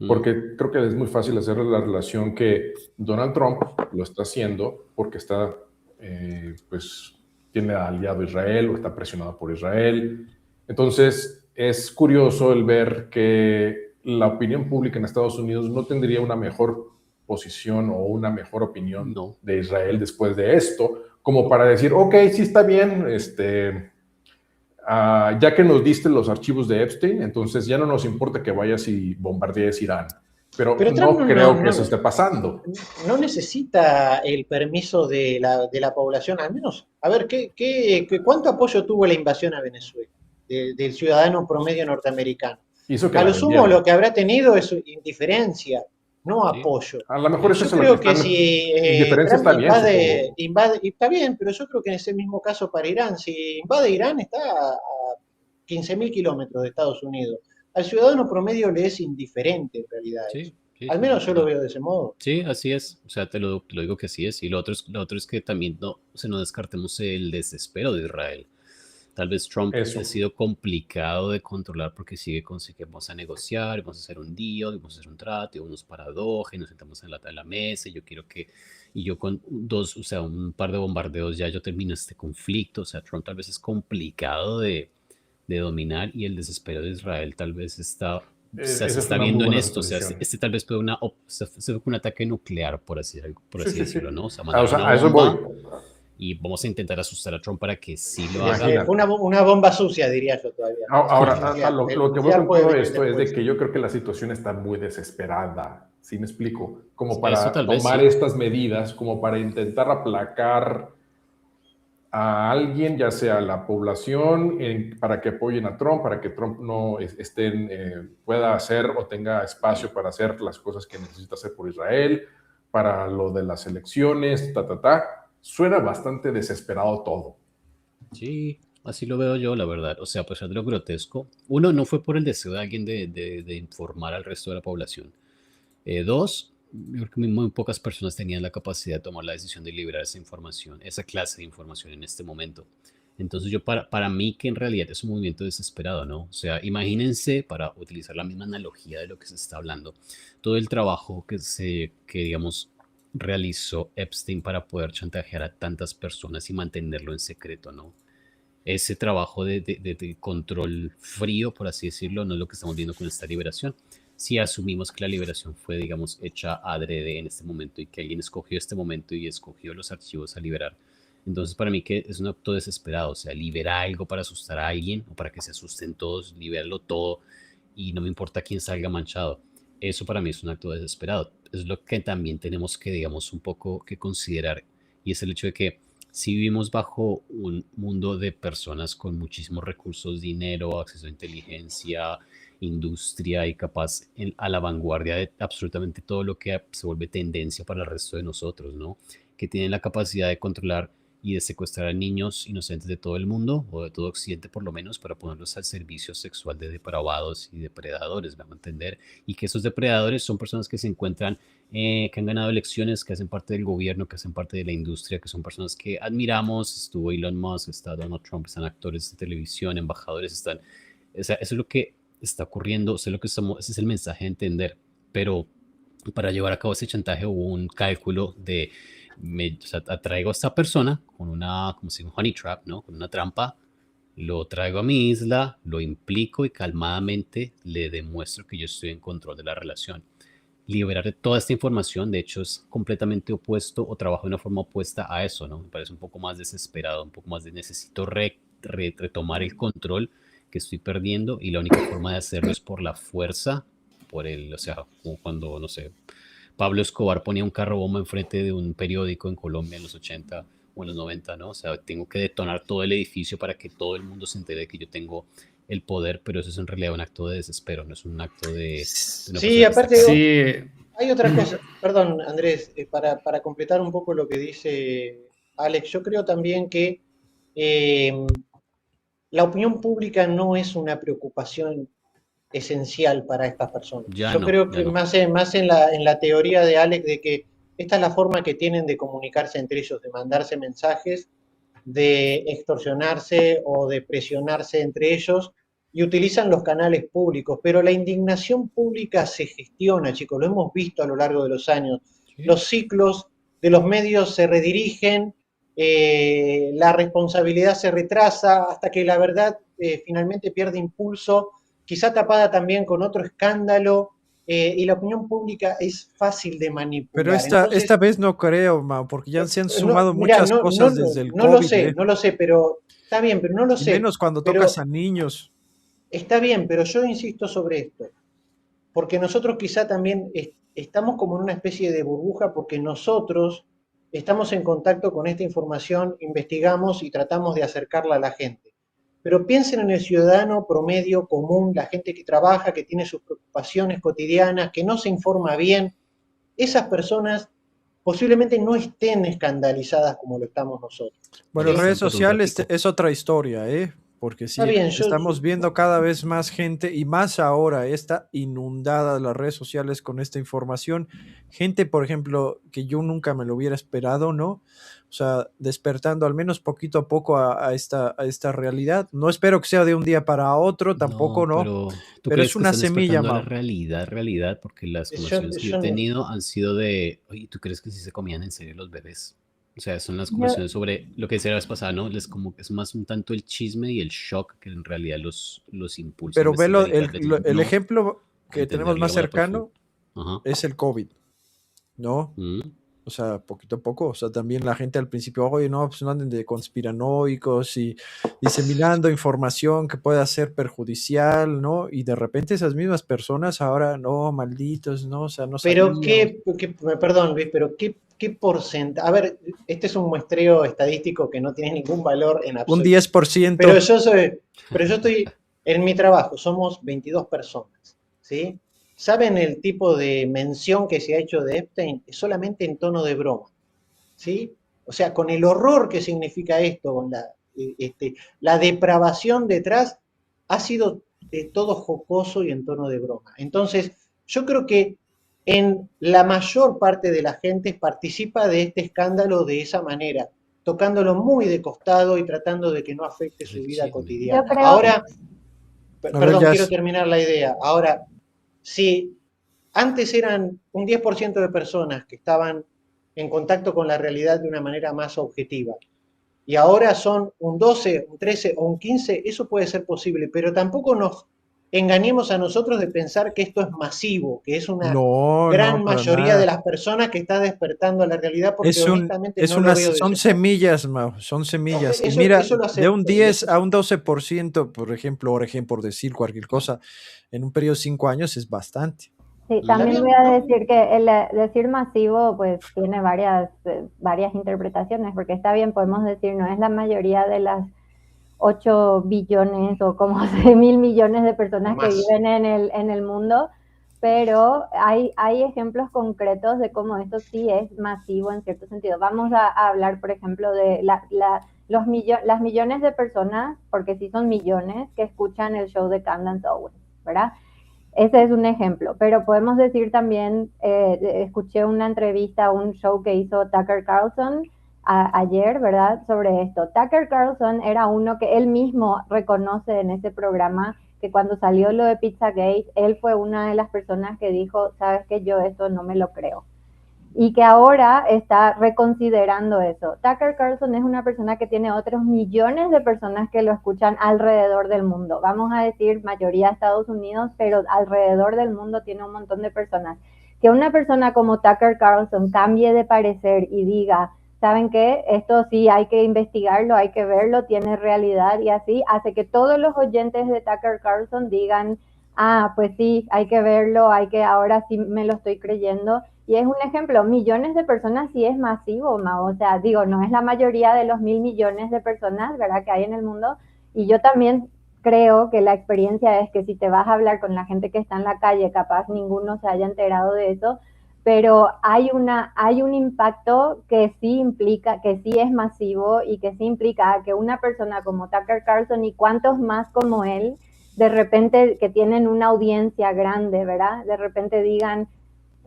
Porque creo que es muy fácil hacer la relación que Donald Trump lo está haciendo porque está, pues, tiene aliado a Israel o está presionado por Israel. Entonces, es curioso el ver que la opinión pública en Estados Unidos no tendría una mejor posición o una mejor opinión de Israel después de esto, como para decir, ok, sí está bien, ya que nos diste los archivos de Epstein, entonces ya no nos importa que vayas y bombardees Irán. Pero no creo que eso esté pasando. No necesita el permiso de la población, al menos. A ver, ¿cuánto apoyo tuvo la invasión a Venezuela del ciudadano promedio norteamericano? A lo sumo lo que habrá tenido es indiferencia, no apoyo. A lo mejor eso yo creo que si Trump invade, está bien, pero yo creo que en ese mismo caso para Irán, si invade Irán está a 15.000 kilómetros de Estados Unidos. Al ciudadano promedio le es indiferente en realidad. Sí, al menos yo lo veo de ese modo. Sí, así es. O sea, te lo digo que así es. Y lo otro es que también no descartemos el desespero de Israel. Tal vez Trump ha sido complicado de controlar porque sigue con que vamos a negociar, vamos a hacer un deal, vamos a hacer un trato, y unos paradojas, y nos sentamos en la mesa, y yo con un par de bombardeos ya yo termino este conflicto. O sea, Trump tal vez es complicado de dominar, y el desespero de Israel tal vez se está viendo en esto. O sea, tal vez puede un ataque nuclear, por así decirlo, ¿no? O sea, a eso voy. Y vamos a intentar asustar a Trump para que sí lo haga. Una bomba sucia, diría yo todavía. Ahora, lo que voy con todo esto es de que yo creo que la situación está muy desesperada. ¿Sí me explico? Como para tomar estas medidas, como para intentar aplacar a alguien, ya sea la población, para que apoyen a Trump, para que Trump no pueda hacer o tenga espacio para hacer las cosas que necesita hacer por Israel, para lo de las elecciones, Suena bastante desesperado todo. Sí, así lo veo yo, la verdad. O sea, a pesar de lo grotesco, uno, no fue por el deseo de alguien de informar al resto de la población. Dos, yo creo que muy pocas personas tenían la capacidad de tomar la decisión de liberar esa información, esa clase de información en este momento. Entonces para mí que en realidad es un movimiento desesperado, ¿no? O sea, imagínense, para utilizar la misma analogía de lo que se está hablando, todo el trabajo que digamos, realizó Epstein para poder chantajear a tantas personas y mantenerlo en secreto, ¿no? Ese trabajo de control frío, por así decirlo, no es lo que estamos viendo con esta liberación. Si asumimos que la liberación fue, digamos, hecha adrede en este momento y que alguien escogió este momento y escogió los archivos a liberar, entonces para mí que es un acto desesperado, o sea, libera algo para asustar a alguien o para que se asusten todos, libéralo todo y no me importa quién salga manchado. Eso para mí es un acto desesperado. Es lo que también tenemos que, digamos, un poco que considerar y es el hecho de que si vivimos bajo un mundo de personas con muchísimos recursos, dinero, acceso a inteligencia, industria y capaz a la vanguardia de absolutamente todo lo que se vuelve tendencia para el resto de nosotros, ¿no? Que tienen la capacidad de controlar y de secuestrar a niños inocentes de todo el mundo, o de todo Occidente por lo menos, para ponerlos al servicio sexual de depravados y depredadores, vamos a entender, y que esos depredadores son personas que se encuentran, que han ganado elecciones, que hacen parte del gobierno, que hacen parte de la industria, que son personas que admiramos, estuvo Elon Musk, está Donald Trump, están actores de televisión, embajadores, están, o sea, eso es lo que está ocurriendo, eso es lo que estamos, ese es el mensaje a entender, pero para llevar a cabo ese chantaje hubo un cálculo de o sea, atraigo a esta persona con una, como se llama, honey trap, ¿no? Con una trampa, lo traigo a mi isla, lo implico y calmadamente le demuestro que yo estoy en control de la relación. Liberar toda esta información, de hecho, es completamente opuesto o trabajo de una forma opuesta a eso, ¿no? Me parece un poco más desesperado, un poco más de necesito retomar el control que estoy perdiendo y la única forma de hacerlo es por la fuerza, o sea, como cuando, no sé, Pablo Escobar ponía un carro bomba enfrente de un periódico en Colombia en los 80 o en los 90, ¿no? O sea, tengo que detonar todo el edificio para que todo el mundo se entere de que yo tengo el poder, pero eso es en realidad un acto de desespero, no es un acto de una Sí, aparte Sí, hay otra cosa, perdón Andrés, para completar un poco lo que dice Alex, yo creo también que eh, la opinión pública no es una preocupación esencial para estas personas. Ya Yo no, creo ya que no. más en la teoría de Alex de que esta es la forma que tienen de comunicarse entre ellos, de mandarse mensajes, de extorsionarse o de presionarse entre ellos y utilizan los canales públicos, pero la indignación pública se gestiona, chicos, lo hemos visto a lo largo de los años. Sí. Los ciclos de los medios se redirigen, la responsabilidad se retrasa hasta que la verdad finalmente pierde impulso, quizá tapada también con otro escándalo, y la opinión pública es fácil de manipular. Pero esta vez no creo, Mau, porque ya se han No, sumado mirá, muchas cosas desde el no lo COVID, sé, no lo sé, pero está bien, pero no lo y sé. menos cuando tocas Pero a niños. está bien, pero yo insisto sobre esto, porque nosotros quizá también estamos como en una especie de burbuja porque nosotros estamos en contacto con esta información, investigamos y tratamos de acercarla a la gente. Pero piensen en el ciudadano promedio común, la gente que trabaja, que tiene sus preocupaciones cotidianas, que no se informa bien. Esas personas posiblemente no estén escandalizadas como lo estamos nosotros. Bueno, Oye, ¿Sí? redes Sam, por un sociales ratico. es otra historia, ¿eh? Porque Está sí, bien, estamos viendo cada vez más gente y más ahora está inundada las redes sociales con esta información. Gente, por ejemplo, que yo nunca me lo hubiera esperado, ¿no? O sea, despertando al menos poquito a poco a esta realidad. No espero que sea de un día para otro, tampoco, No, ¿no? pero ¿tú Pero es crees que una están semilla, despertando a la Mau. realidad? Porque las conversaciones que yo he tenido han sido de, oye, ¿tú crees que sí se comían en serio los bebés? O sea, son las conversaciones sobre lo que decía la vez pasada, ¿no? Les como que es más un tanto el chisme y el shock que en realidad los impulsa a Pero velo, investigar y tal vez el no ejemplo a que tenemos entenderlo más a la profundidad. cercano Ajá. es el COVID, ¿no? O sea, poquito a poco, o sea, también la gente al principio, oye, no, pues no anden de conspiranoicos y diseminando información que pueda ser perjudicial, ¿no? Y de repente esas mismas personas ahora, no, malditos, ¿no? O sea, no Pero sabíamos. perdón Luis, pero qué porcentaje. A ver, este es un muestreo estadístico que no tiene ningún valor en Un absoluto. 10%. Pero yo estoy en mi trabajo, somos 22 personas, ¿sí? ¿Saben el tipo de mención que se ha hecho de Epstein? Es solamente en tono de broma, ¿sí? O sea, con el horror que significa esto, con la depravación detrás, ha sido todo jocoso y en tono de broma. Entonces, yo creo que en la mayor parte de la gente participa de este escándalo de esa manera, tocándolo muy de costado y tratando de que no afecte su vida Chisme. cotidiana. Yo creo, Ahora, A ver, perdón, quiero Jazz. terminar la idea. Ahora, si antes eran un 10% de personas que estaban en contacto con la realidad de una manera más objetiva, y ahora son un 12, un 13 o un 15, eso puede ser posible, pero tampoco nos engañemos a nosotros de pensar que esto es masivo, que es una No, gran no, para mayoría de nada. las personas que está despertando a la realidad, porque honestamente no lo veo de Son esa forma. semillas, Mau, son semillas. Ok, Y mira, eso lo de un acepto, y 10 eso a un 12%, por ejemplo, por decir cualquier cosa, en un periodo de 5 años es bastante. sí, está también voy bien, a ¿no? decir que el decir masivo pues tiene varias interpretaciones, porque está bien, podemos decir, no es la mayoría de las 8 billones o como 6.000 millones de O personas que más. viven en el mundo, pero hay ejemplos concretos de cómo esto sí es masivo en cierto sentido. Vamos a hablar, por ejemplo, de las millones de personas, porque sí son millones, que escuchan el show de Candace Owens, ¿verdad? Ese es un ejemplo, pero podemos decir también, escuché una entrevista, un show que hizo Tucker Carlson ayer, ¿verdad? Sobre esto. Tucker Carlson era uno que él mismo reconoce en ese programa que cuando salió lo de Pizzagate, él fue una de las personas que dijo, sabes que yo esto no me lo creo. Y que ahora está reconsiderando eso. Tucker Carlson es una persona que tiene otros millones de personas que lo escuchan alrededor del mundo. Vamos a decir mayoría de Estados Unidos, pero alrededor del mundo tiene un montón de personas. Que una persona como Tucker Carlson cambie de parecer y diga, ¿saben qué? Esto sí hay que investigarlo, hay que verlo, tiene realidad y así, hace que todos los oyentes de Tucker Carlson digan, ah, pues sí, hay que verlo, ahora sí me lo estoy creyendo. Y es un ejemplo, millones de personas sí es masivo, o sea, digo, no es la mayoría de los 1.000 millones de personas, ¿verdad?, que hay en el mundo. Y yo también creo que la experiencia es que si te vas a hablar con la gente que está en la calle, capaz ninguno se haya enterado de eso, pero hay un impacto que sí implica, que sí es masivo y que sí implica que una persona como Tucker Carlson y cuantos más como él, de repente que tienen una audiencia grande, ¿verdad? De repente digan,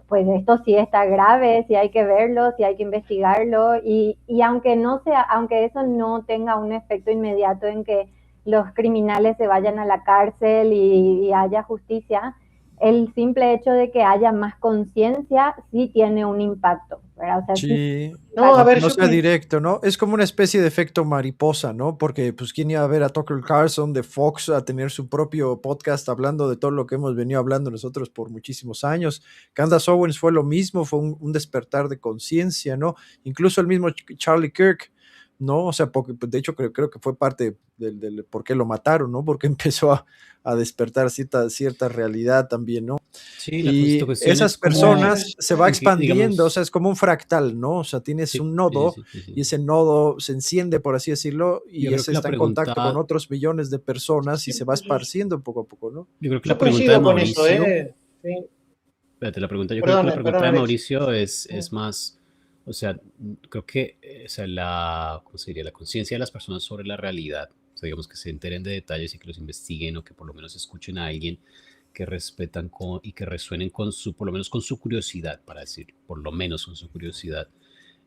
pues esto sí está grave, sí hay que verlo, sí hay que investigarlo, y aunque no sea, aunque eso no tenga un efecto inmediato en que los criminales se vayan a la cárcel y haya justicia, el simple hecho de que haya más conciencia sí tiene un impacto, ¿verdad? O sea, Sí, No, a aunque ver, no yo sea directo, ¿no? Es como una especie de efecto mariposa, ¿no? Porque, pues, ¿quién iba a ver a Tucker Carlson de Fox a tener su propio podcast hablando de todo lo que hemos venido hablando nosotros por muchísimos años? Candace Owens fue lo mismo, fue un despertar de conciencia, ¿no? Incluso el mismo Charlie Kirk, ¿no? O sea, porque, pues, de hecho, creo que fue parte del por qué lo mataron, ¿no? Porque empezó a despertar cierta realidad también, ¿no? Sí, Y cuestión esas es como, personas se va expandiendo, o sea, digamos, es como un fractal, ¿no? O sea, tienes sí, un sí, nodo sí, sí, y sí. ese nodo se enciende, por así decirlo, Yo y creo ese que la está en contacto con pregunta, otros millones de personas y se va sí, esparciendo poco a poco, ¿no? yo creo que la yo pregunta de coincido con eso, Mauricio, ¿eh? Sí. espérate, yo creo que la Perdón, pregunta perdón, de Alex. Mauricio es más, o sea, creo que, o sea, ¿cómo se diría? La conciencia de las personas sobre la realidad, o sea, digamos que se enteren de detalles y que los investiguen o que por lo menos escuchen a alguien que respetan y que resuenen por lo menos con su curiosidad, para decir, por lo menos con su curiosidad,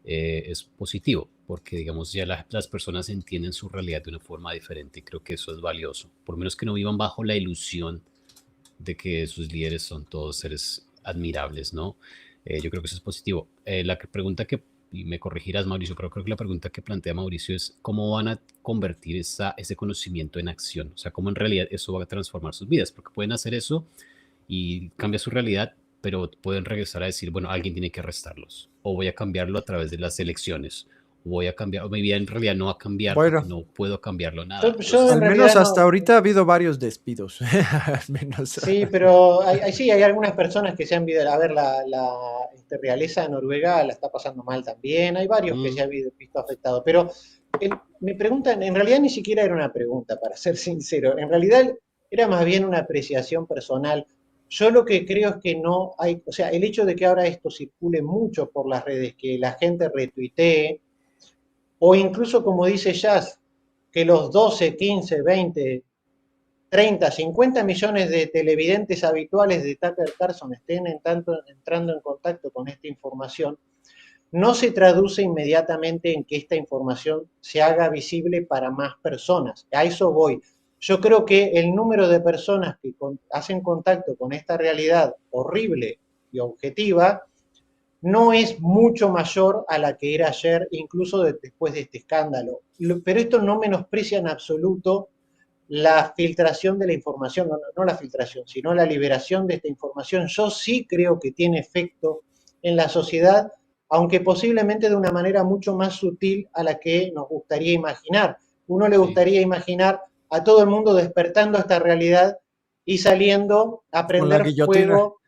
es positivo, porque digamos ya las personas entienden su realidad de una forma diferente y creo que eso es valioso, por lo menos que no vivan bajo la ilusión de que sus líderes son todos seres admirables, ¿no? Yo creo que eso es positivo. Pregunta que, y me corregirás Mauricio, pero creo que la pregunta que plantea Mauricio es cómo van a convertir ese conocimiento en acción, o sea, cómo en realidad eso va a transformar sus vidas, porque pueden hacer eso y cambia su realidad, pero pueden regresar a decir, bueno, alguien tiene que arrestarlos, o voy a cambiarlo a través de las elecciones, voy a cambiar, o mi vida en realidad no va a cambiar, Bueno. porque no puedo cambiarlo nada. Yo Entonces, en Al realidad menos no- hasta ahorita ha habido varios despidos. Al menos. Sí, pero sí, hay algunas personas que se han visto, a ver, realeza de Noruega la está pasando mal también, hay varios que se han visto afectados, pero me preguntan, en realidad ni siquiera era una pregunta, para ser sincero, en realidad era más bien una apreciación personal. Yo lo que creo es que no hay, o sea, el hecho de que ahora esto circule mucho por las redes, que la gente retuitee, o incluso como dice Jazz, que los 12, 15, 20, 30, 50 millones de televidentes habituales de Tucker Carlson estén entrando en contacto con esta información, no se traduce inmediatamente en que esta información se haga visible para más personas. A eso voy. Yo creo que el número de personas que hacen contacto con esta realidad horrible y objetiva no es mucho mayor a la que era ayer, incluso después de este escándalo. Pero esto no menosprecia en absoluto la filtración de la información, no la filtración, sino la liberación de esta información. Yo sí creo que tiene efecto en la sociedad, aunque posiblemente de una manera mucho más sutil a la que nos gustaría imaginar. Uno le gustaría imaginar a todo el mundo despertando a esta realidad y saliendo a prender fuego.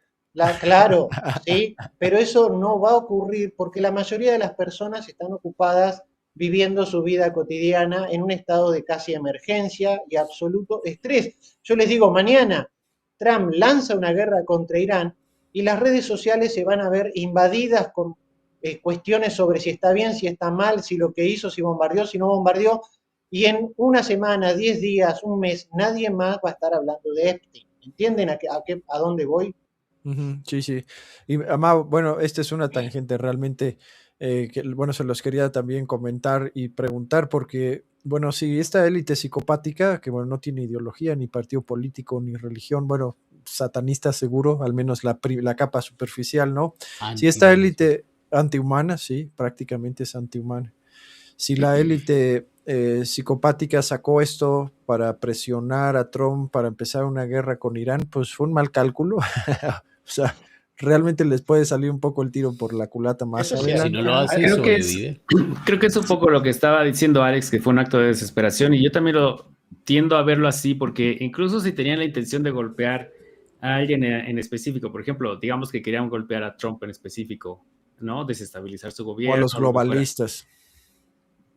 Claro, sí, pero eso no va a ocurrir porque la mayoría de las personas están ocupadas viviendo su vida cotidiana en un estado de casi emergencia y absoluto estrés. Yo les digo, mañana Trump lanza una guerra contra Irán y las redes sociales se van a ver invadidas con cuestiones sobre si está bien, si está mal, si lo que hizo, si bombardeó, si no bombardeó, y en una semana, 10 días, un mes, nadie más va a estar hablando de Epstein. ¿Entienden a dónde voy? Sí, sí. Y además, bueno, esta es una tangente realmente que, bueno, se los quería también comentar y preguntar porque, bueno, si esta élite psicopática, que bueno, no tiene ideología, ni partido político, ni religión, bueno, satanista seguro, al menos la capa superficial, ¿no? Si esta élite antihumana, sí, prácticamente es antihumana. Si la élite psicopática sacó esto para presionar a Trump para empezar una guerra con Irán, pues fue un mal cálculo. O sea, realmente les puede salir un poco el tiro por la culata más adelante. Si no lo hace, creo sobrevive. Creo que es un poco lo que estaba diciendo Alex, que fue un acto de desesperación, y yo también lo tiendo a verlo así, porque incluso si tenían la intención de golpear a alguien en específico, por ejemplo, digamos que querían golpear a Trump en específico, ¿no? Desestabilizar su gobierno. O a los globalistas.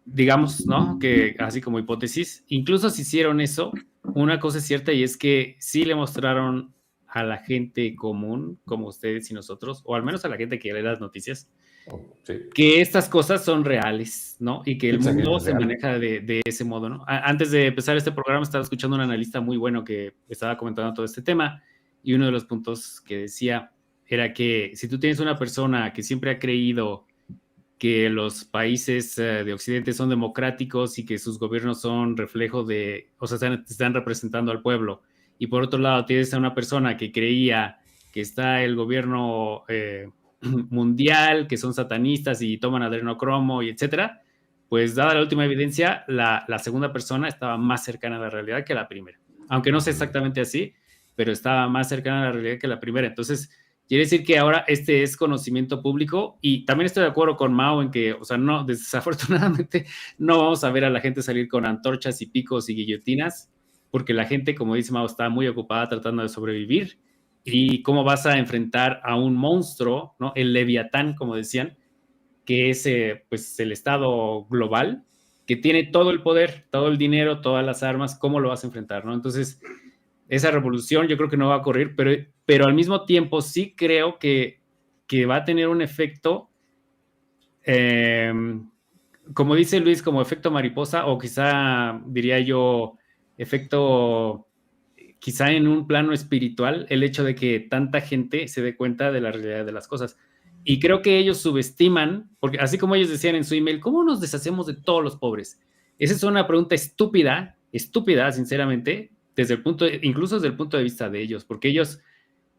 Digamos, ¿no? Que así como hipótesis, incluso si hicieron eso, una cosa es cierta y es que sí le mostraron a la gente común, como ustedes y nosotros, o al menos a la gente que lee las noticias, que estas cosas son reales, ¿no? Y que el mundo se maneja de ese modo, ¿no? Antes de empezar este programa estaba escuchando un analista muy bueno que estaba comentando todo este tema y uno de los puntos que decía era que si tú tienes una persona que siempre ha creído que los países de Occidente son democráticos y que sus gobiernos son reflejo de, o sea, están representando al pueblo, y por otro lado tienes a una persona que creía que está el gobierno mundial, que son satanistas y toman adrenocromo y etcétera, pues dada la última evidencia, la segunda persona estaba más cercana a la realidad que la primera. Aunque no sea exactamente así, pero estaba más cercana a la realidad que la primera. Entonces, quiere decir que ahora este es conocimiento público, y también estoy de acuerdo con Mao en que, o sea, no, desafortunadamente no vamos a ver a la gente salir con antorchas y picos y guillotinas, porque la gente, como dice Mao, está muy ocupada tratando de sobrevivir. ¿Y cómo vas a enfrentar a un monstruo, ¿no? El Leviatán, como decían, que es pues el Estado global, que tiene todo el poder, todo el dinero, todas las armas? ¿Cómo lo vas a enfrentar, no? Entonces, esa revolución yo creo que no va a ocurrir, pero al mismo tiempo sí creo que va a tener un efecto, como dice Luis, como efecto mariposa, o quizá, diría yo, efecto, quizá en un plano espiritual, el hecho de que tanta gente se dé cuenta de la realidad de las cosas. Y creo que ellos subestiman, porque así como ellos decían en su email, ¿cómo nos deshacemos de todos los pobres? Esa es una pregunta estúpida, sinceramente, incluso desde el punto de vista de ellos, porque ellos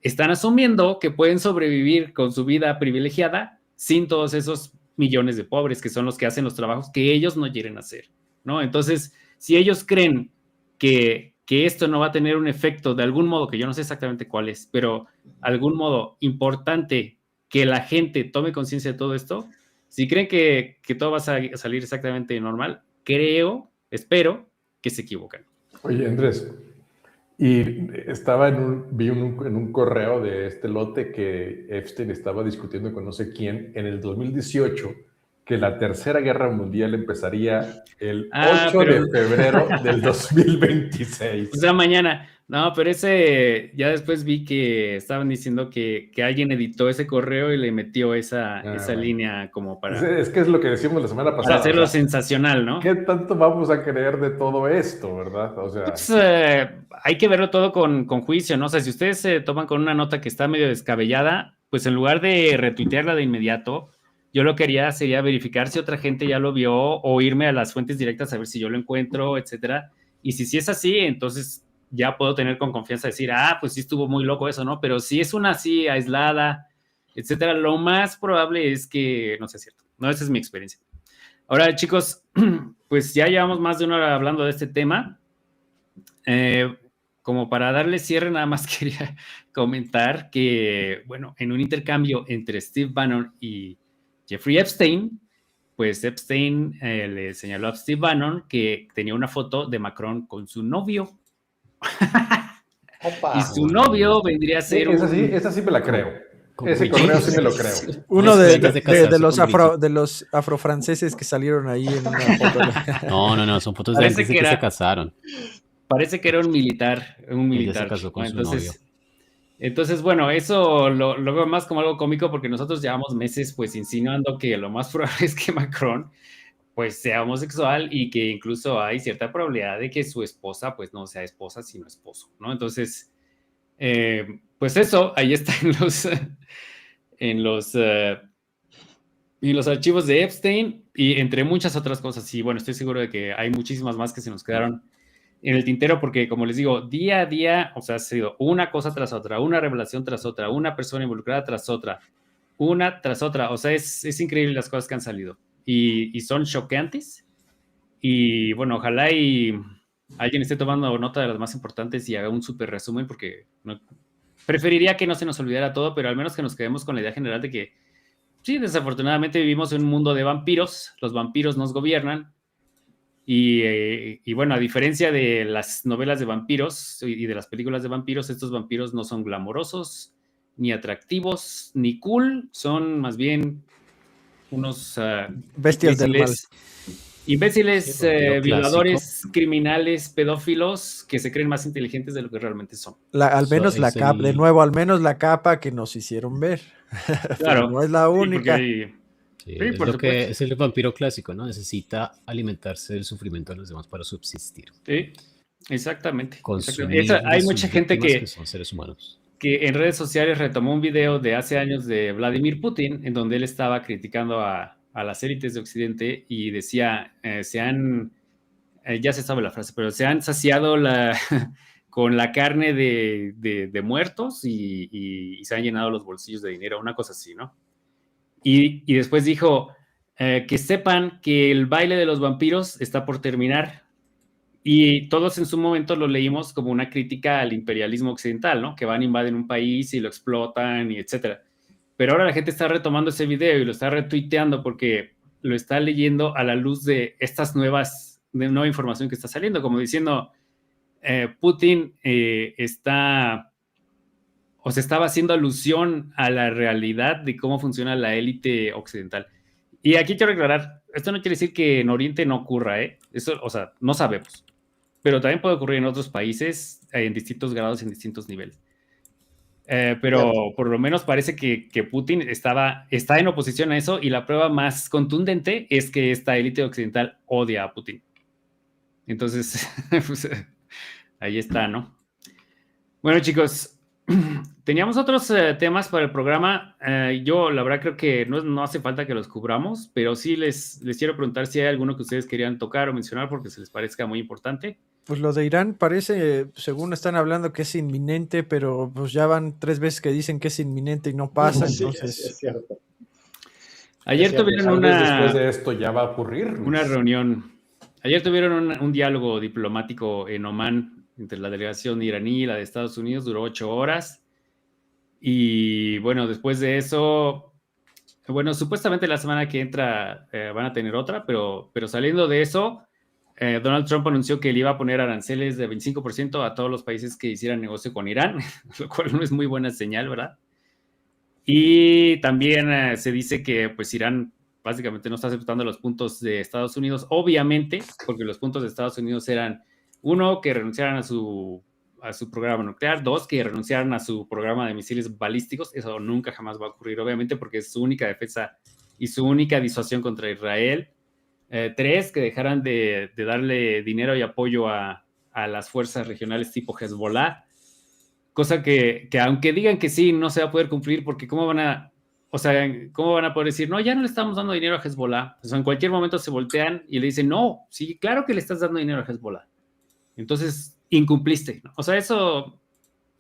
están asumiendo que pueden sobrevivir con su vida privilegiada sin todos esos millones de pobres que son los que hacen los trabajos que ellos no quieren hacer, ¿no? Entonces, si ellos creen que esto no va a tener un efecto de algún modo, que yo no sé exactamente cuál es, pero algún modo importante, que la gente tome conciencia de todo esto, Si creen que todo va a salir exactamente normal, espero que se equivocan. Oye, Andrés, y estaba vi en un correo de este lote que Epstein estaba discutiendo con no sé quién en el 2018, que la Tercera Guerra Mundial empezaría el 8 de febrero del 2026. O sea, mañana. No, pero ese, ya después vi que estaban diciendo que alguien editó ese correo y le metió esa bueno. línea como para... Es que es lo que decimos la semana pasada. Para hacerlo sensacional, ¿no? ¿Qué tanto vamos a creer de todo esto, verdad? O sea... Pues, hay que verlo todo con juicio, ¿no? O sea, si ustedes se toman con una nota que está medio descabellada, pues en lugar de retuitearla de inmediato, yo lo que haría sería verificar si otra gente ya lo vio o irme a las fuentes directas a ver si yo lo encuentro, etcétera. Y si es así, entonces ya puedo tener con confianza decir, pues sí estuvo muy loco eso, ¿no? Pero si es una así aislada, etcétera, lo más probable es que no sea cierto. No, esa es mi experiencia. Ahora, chicos, pues ya llevamos más de una hora hablando de este tema. Como para darle cierre, nada más quería comentar que, bueno, en un intercambio entre Steve Bannon y Jeffrey Epstein, pues Epstein le señaló a Steve Bannon que tenía una foto de Macron con su novio. Opa. Y su novio vendría a ser esa sí me la creo. Ese correo sí me lo creo. Uno de los afrofranceses que salieron ahí en una foto. No, son fotos de antes de que se casaron. Parece que era un militar. Ella se casó con su novio. Entonces, bueno, eso lo veo más como algo cómico porque nosotros llevamos meses pues insinuando que lo más probable es que Macron pues sea homosexual y que incluso hay cierta probabilidad de que su esposa pues no sea esposa sino esposo, ¿no? Entonces, pues eso, ahí está en los archivos de Epstein y entre muchas otras cosas. Y bueno, estoy seguro de que hay muchísimas más que se nos quedaron en el tintero porque, como les digo, día a día, o sea, ha sido una cosa tras otra, una revelación tras otra, una persona involucrada tras otra, una tras otra. O sea, es increíble las cosas que han salido y son choqueantes. Y bueno, ojalá y alguien esté tomando nota de las más importantes y haga un súper resumen porque preferiría que no se nos olvidara todo, pero al menos que nos quedemos con la idea general de que sí, desafortunadamente vivimos en un mundo de vampiros, los vampiros nos gobiernan. Y bueno, a diferencia de las novelas de vampiros y de las películas de vampiros, estos vampiros no son glamorosos, ni atractivos, ni cool, son más bien unos bestias del mal. Imbéciles, violadores, criminales, pedófilos que se creen más inteligentes de lo que realmente son. Al menos la capa, de nuevo, al menos la capa que nos hicieron ver. Claro. No es la única. Sí, es el vampiro clásico, ¿no? Necesita alimentarse del sufrimiento de los demás para subsistir. Sí, exactamente. Hay mucha gente que son seres humanos. Que en redes sociales retomó un video de hace años de Vladimir Putin, en donde él estaba criticando a las élites de Occidente y decía, ya se sabe la frase, pero se han saciado con la carne de muertos y se han llenado los bolsillos de dinero, una cosa así, ¿no? Y después dijo, que sepan que el baile de los vampiros está por terminar. Y todos en su momento lo leímos como una crítica al imperialismo occidental, ¿no? Que van, invaden un país y lo explotan y etcétera. Pero ahora la gente está retomando ese video y lo está retuiteando porque lo está leyendo a la luz de nueva información que está saliendo, como diciendo, Putin estaba haciendo alusión a la realidad de cómo funciona la élite occidental. Y aquí quiero aclarar, esto no quiere decir que en Oriente no ocurra, eso, o sea, no sabemos, pero también puede ocurrir en otros países en distintos grados, en distintos niveles. Pero por lo menos parece que Putin está en oposición a eso y la prueba más contundente es que esta élite occidental odia a Putin. Entonces, pues, ahí está, ¿no? Bueno, chicos, teníamos otros temas para el programa. Yo, la verdad, creo que no hace falta que los cubramos, pero sí les quiero preguntar si hay alguno que ustedes querían tocar o mencionar porque se les parezca muy importante. Pues lo de Irán parece, según están hablando, que es inminente, pero pues ya van 3 veces que dicen que es inminente y no pasa, entonces... Sí, es cierto. Ayer tuvieron después de esto ya va a ocurrir. Una reunión. Ayer tuvieron un diálogo diplomático en Omán entre la delegación iraní y la de Estados Unidos, duró 8 horas. Y bueno, después de eso, Bueno, supuestamente la semana que entra van a tener otra, pero saliendo de eso, Donald Trump anunció que le iba a poner aranceles de 25% a todos los países que hicieran negocio con Irán, lo cual no es muy buena señal, ¿verdad? Y también se dice que pues Irán básicamente no está aceptando los puntos de Estados Unidos, obviamente, porque los puntos de Estados Unidos eran, uno, que renunciaran a su programa nuclear, dos, que renunciaran a su programa de misiles balísticos. Eso nunca jamás va a ocurrir, obviamente, porque es su única defensa y su única disuasión contra Israel. Tres, que dejaran de darle dinero y apoyo a las fuerzas regionales tipo Hezbollah, cosa que aunque digan que sí, no se va a poder cumplir, porque ¿cómo van a poder decir, no, ya no le estamos dando dinero a Hezbollah? O sea, en cualquier momento se voltean y le dicen, no, sí, claro que le estás dando dinero a Hezbollah. Entonces, incumpliste, ¿no? O sea, eso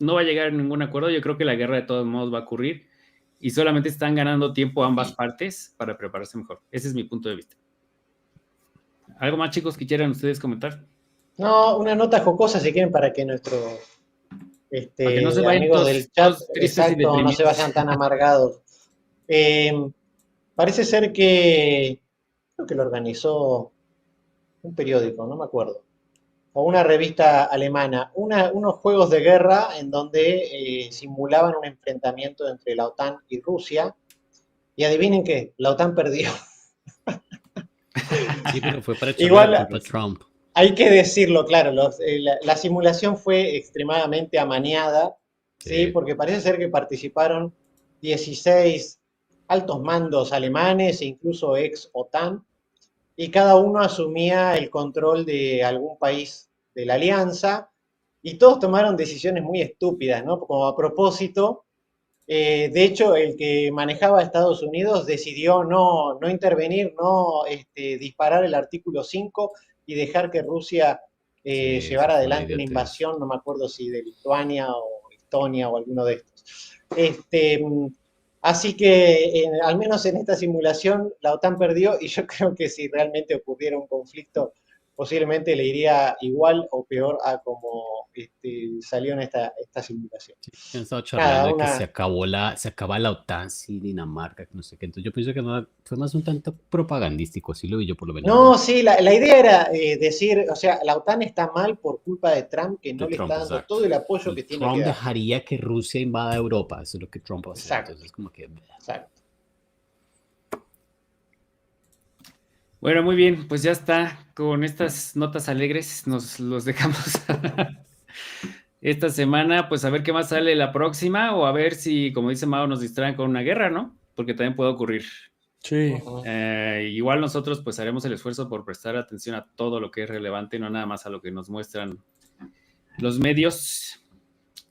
no va a llegar a ningún acuerdo. Yo creo que la guerra de todos modos va a ocurrir y solamente están ganando tiempo ambas partes para prepararse mejor. Ese es mi punto de vista. ¿Algo más, chicos, que quieran ustedes comentar? No, una nota jocosa si quieren para que nuestros Para que no se vayan amigos del chat, todos tristes y exacto, no deprimidos. se vayan tan amargados. Parece ser que, creo que lo organizó un periódico, no me acuerdo, o una revista alemana, unos juegos de guerra en donde simulaban un enfrentamiento entre la OTAN y Rusia, y adivinen qué, la OTAN perdió. Sí, pero fue para echarle Igual, la culpa a Trump. hay que decirlo, claro, la simulación fue extremadamente amañada, ¿sí? Sí. Porque parece ser que participaron 16 altos mandos alemanes e incluso ex-OTAN, y cada uno asumía el control de algún país de la alianza, y todos tomaron decisiones muy estúpidas, ¿no? Como a propósito, de hecho, el que manejaba Estados Unidos decidió no intervenir, no disparar el artículo 5 y dejar que Rusia Sí, eso llevara fue una adelante una idiotez. invasión, no me acuerdo si de Lituania o Estonia o alguno de estos. Así que, al menos en esta simulación, la OTAN perdió, y yo creo que si realmente ocurriera un conflicto, posiblemente le iría igual o peor a como salió en esta simulación. Han estado Nada, charlando de que una, se acaba la OTAN, sí, Dinamarca, que no sé qué. Entonces yo pienso que fue más un tanto propagandístico, así lo vi yo por lo menos. No, sí, la idea era decir, o sea, la OTAN está mal por culpa de Trump, que no De le Trump, está dando exacto. todo el apoyo Y que tiene Trump que dar. dejaría que Rusia invada Europa, eso es lo que Trump va a hacer. Exacto. Entonces como que... Exacto. Bueno, muy bien, pues ya está. Con estas notas alegres nos los dejamos esta semana, pues a ver qué más sale la próxima, o a ver si, como dice Mao, nos distraen con una guerra, ¿no? Porque también puede ocurrir. Sí. Igual nosotros pues haremos el esfuerzo por prestar atención a todo lo que es relevante, no nada más a lo que nos muestran los medios.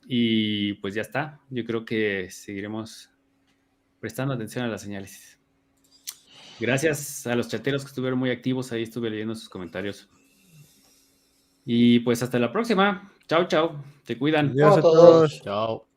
Y pues ya está. Yo creo que seguiremos prestando atención a las señales. Gracias a los chateros que estuvieron muy activos, ahí estuve leyendo sus comentarios. Y pues hasta la próxima. Chao, chao. Te cuidan. Adiós a Chao a todos. todos. Chao.